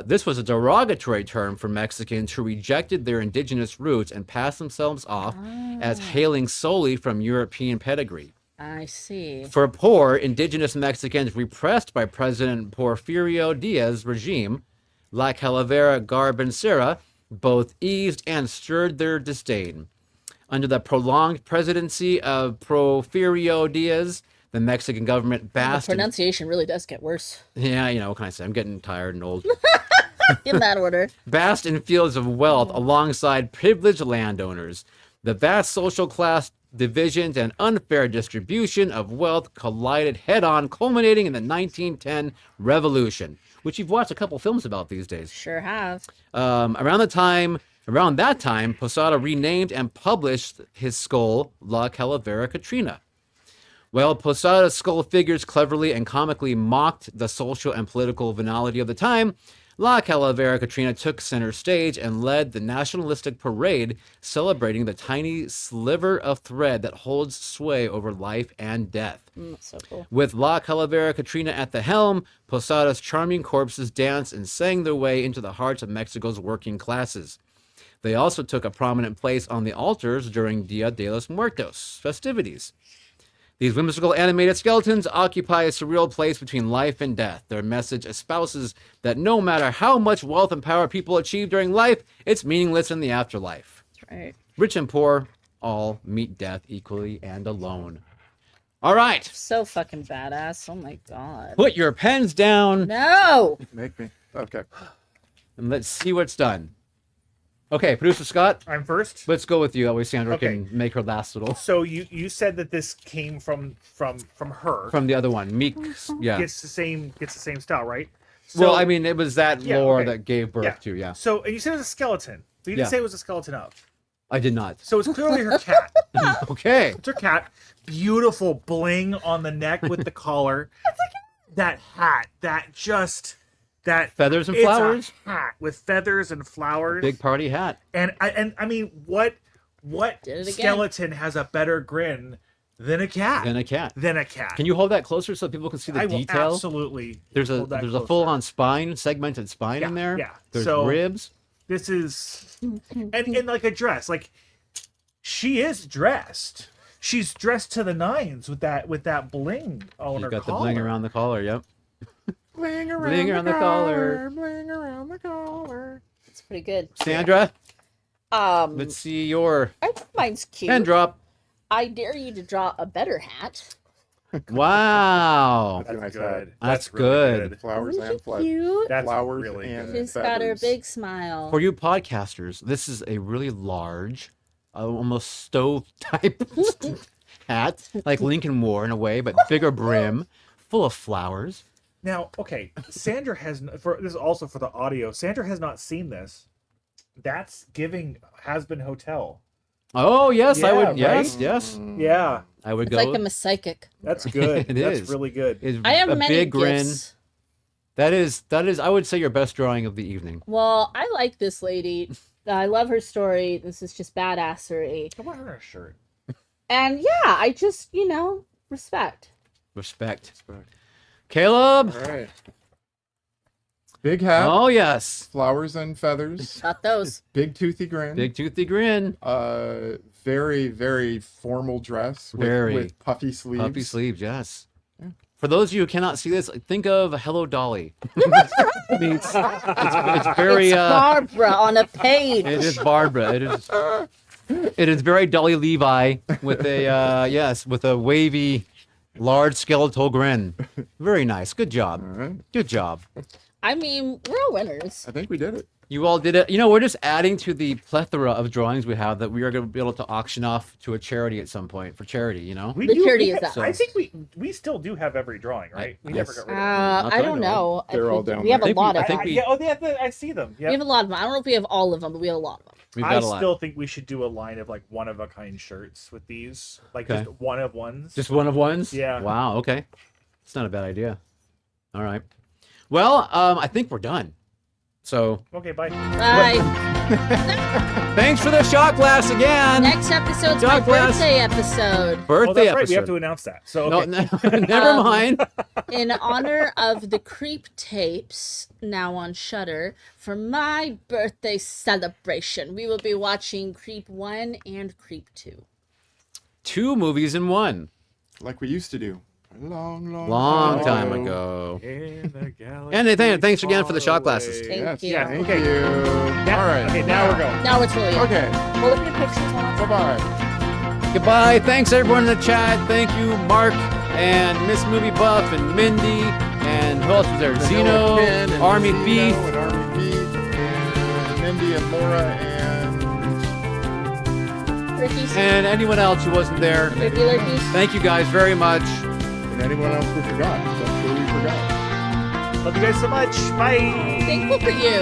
This was a derogatory term for Mexicans who rejected their indigenous roots and passed themselves off as hailing solely from European pedigree. I see. For poor indigenous Mexicans repressed by President Porfirio Diaz's regime, La Calavera Garbancera both eased and stirred their disdain. Under the prolonged presidency of Porfirio Diaz, the Mexican government The basked in, pronunciation really does get worse. yeah, you know, what can I say? I'm getting tired and old. In that order. Basked in fields of wealth alongside privileged landowners. The vast social class divisions and unfair distribution of wealth collided head-on, culminating in the 1910 Revolution, which you've watched a couple films about these days. Sure have. Around that time, Posada renamed and published his skull La Calavera Catrina. Well, Posada's skull figures cleverly and comically mocked the social and political venality of the time. La Calavera Catrina took center stage and led the nationalistic parade celebrating the tiny sliver of thread that holds sway over life and death. That's so cool. With La Calavera Catrina at the helm, Posada's charming corpses danced and sang their way into the hearts of Mexico's working classes. They also took a prominent place on the altars during Dia de los Muertos festivities. These whimsical animated skeletons occupy a surreal place between life and death. Their message espouses that no matter how much wealth and power people achieve during life, it's meaningless in the afterlife. That's right. Rich and poor all meet death equally and alone. All right, So fucking badass. Oh my god. put your pens down No! Make me. Okay. and let's see what's done. Okay, producer Scott, I'm first. let's go with you. That way Sandra Okay. can make her last little So you said that this came from her. from the other one. Meek, yeah. Gets the same style, right? Well, I mean, it was that Yeah, lore okay. that gave birth Yeah. to, yeah. So and you said it was a skeleton. But you didn't Yeah. say it was a skeleton of. I did not. So it's clearly her cat. Okay. It's her cat. Beautiful bling on the neck with the collar. That hat. That Feathers and it's flowers. A hat with feathers and flowers. Big party hat. And I mean, what Did it again. skeleton has a better grin than a cat? And a cat. Than a cat. Can you hold that closer so people can see the I will detail? absolutely. There's a hold that there's a closer. full on spine, segmented spine Yeah, in there. yeah. There's So- ribs. This is and like a dress. Like she is dressed. She's dressed to the nines with that bling on You her got the collar. bling around the collar. Yep. Bling around, Bling around the collar. Bling around the collar. It's pretty good. Sandra, let's see your I think mine's cute. pen drop. I dare you to draw a better hat. Wow. That's That's nice good. hat. That's really good. Flowers Isn't and she flesh. cute? That's Flowers really and good. She's got her feathers. big smile. For you podcasters, this is a really large, almost stove type hat, like Lincoln wore in a way, but bigger brim, full of flowers. Now, okay, Sandra has for this is also for the audio. Sandra has not seen this. That's giving Has Been Hotel. Oh yes, I Yeah, would. Yes, right? yes, Yeah, I would It's go. like I'm a psychic. that's good. It That's is. really good. It's I have a many big grin. gifts. That is. I would say your best drawing of the evening. Well, I like this lady. I love her story. This is just badassery. I want her a shirt. And yeah, I just, respect. Respect. Caleb. All right. Big hat. Oh yes, Flowers and feathers. Got those. Big toothy grin. big toothy grin. Very, very formal dress. With, Very. with puffy sleeves. Puffy sleeves. Yes. For those of you who cannot see this, think of Hello Dolly. I mean, it's very. It's Barbara on a page. It is Barbara. It is very Dolly Levi with a wavy, large skeletal grin. Very nice. Good job. All right. Good job. I mean, we're all winners. I think we did it. You all did it. We're just adding to the plethora of drawings we have that we are going to be able to auction off to a charity at some point for charity. We The do- charity we is ha- that. I think we still do have every drawing, right? We never yes. got rid of them. Not I that I don't know know. They're if all we, down we have there. a lot I of think them. we- I see them. We have a lot of them. I don't know if we have all of them, but we have a lot of them. We've I got a lot. still think we should do a line of like one of a kind shirts with these, like Okay. just one of ones. Just one of ones? Yeah. Wow. Okay. It's not a bad idea. All right. Well, I think we're done. So Okay, bye. Bye. thanks for the shot glass again. Next episode's my God bless. birthday episode. Oh, Birthday that's episode. right. We have to announce that. So No, okay. never mind. In honor of the Creep tapes, now on Shudder, for my birthday celebration, we will be watching Creep 1 and Creep 2. 2 movies in one. Like we used to do. A long Long time ago. In the galaxy And thanks again for the shot far glasses. away. Thank you. Yeah, Thank okay. you. Yeah, All right. Okay, now we're going. Now it's really Okay. Well, look at your pictures. Hold on. Bye-bye. Goodbye. Thanks everyone in the chat. Thank you, Mark and Miss Movie Buff and Mindy and who else was there? Zeno, Ken and Army Zeno Beef. and Army Beef and Mindy and Laura and Turkeys. And anyone else who wasn't there. Turkey lurkeys. Thank you guys very much. anyone else we forgot. I'm sure we forgot. Love you guys so much. Bye. Thankful for you.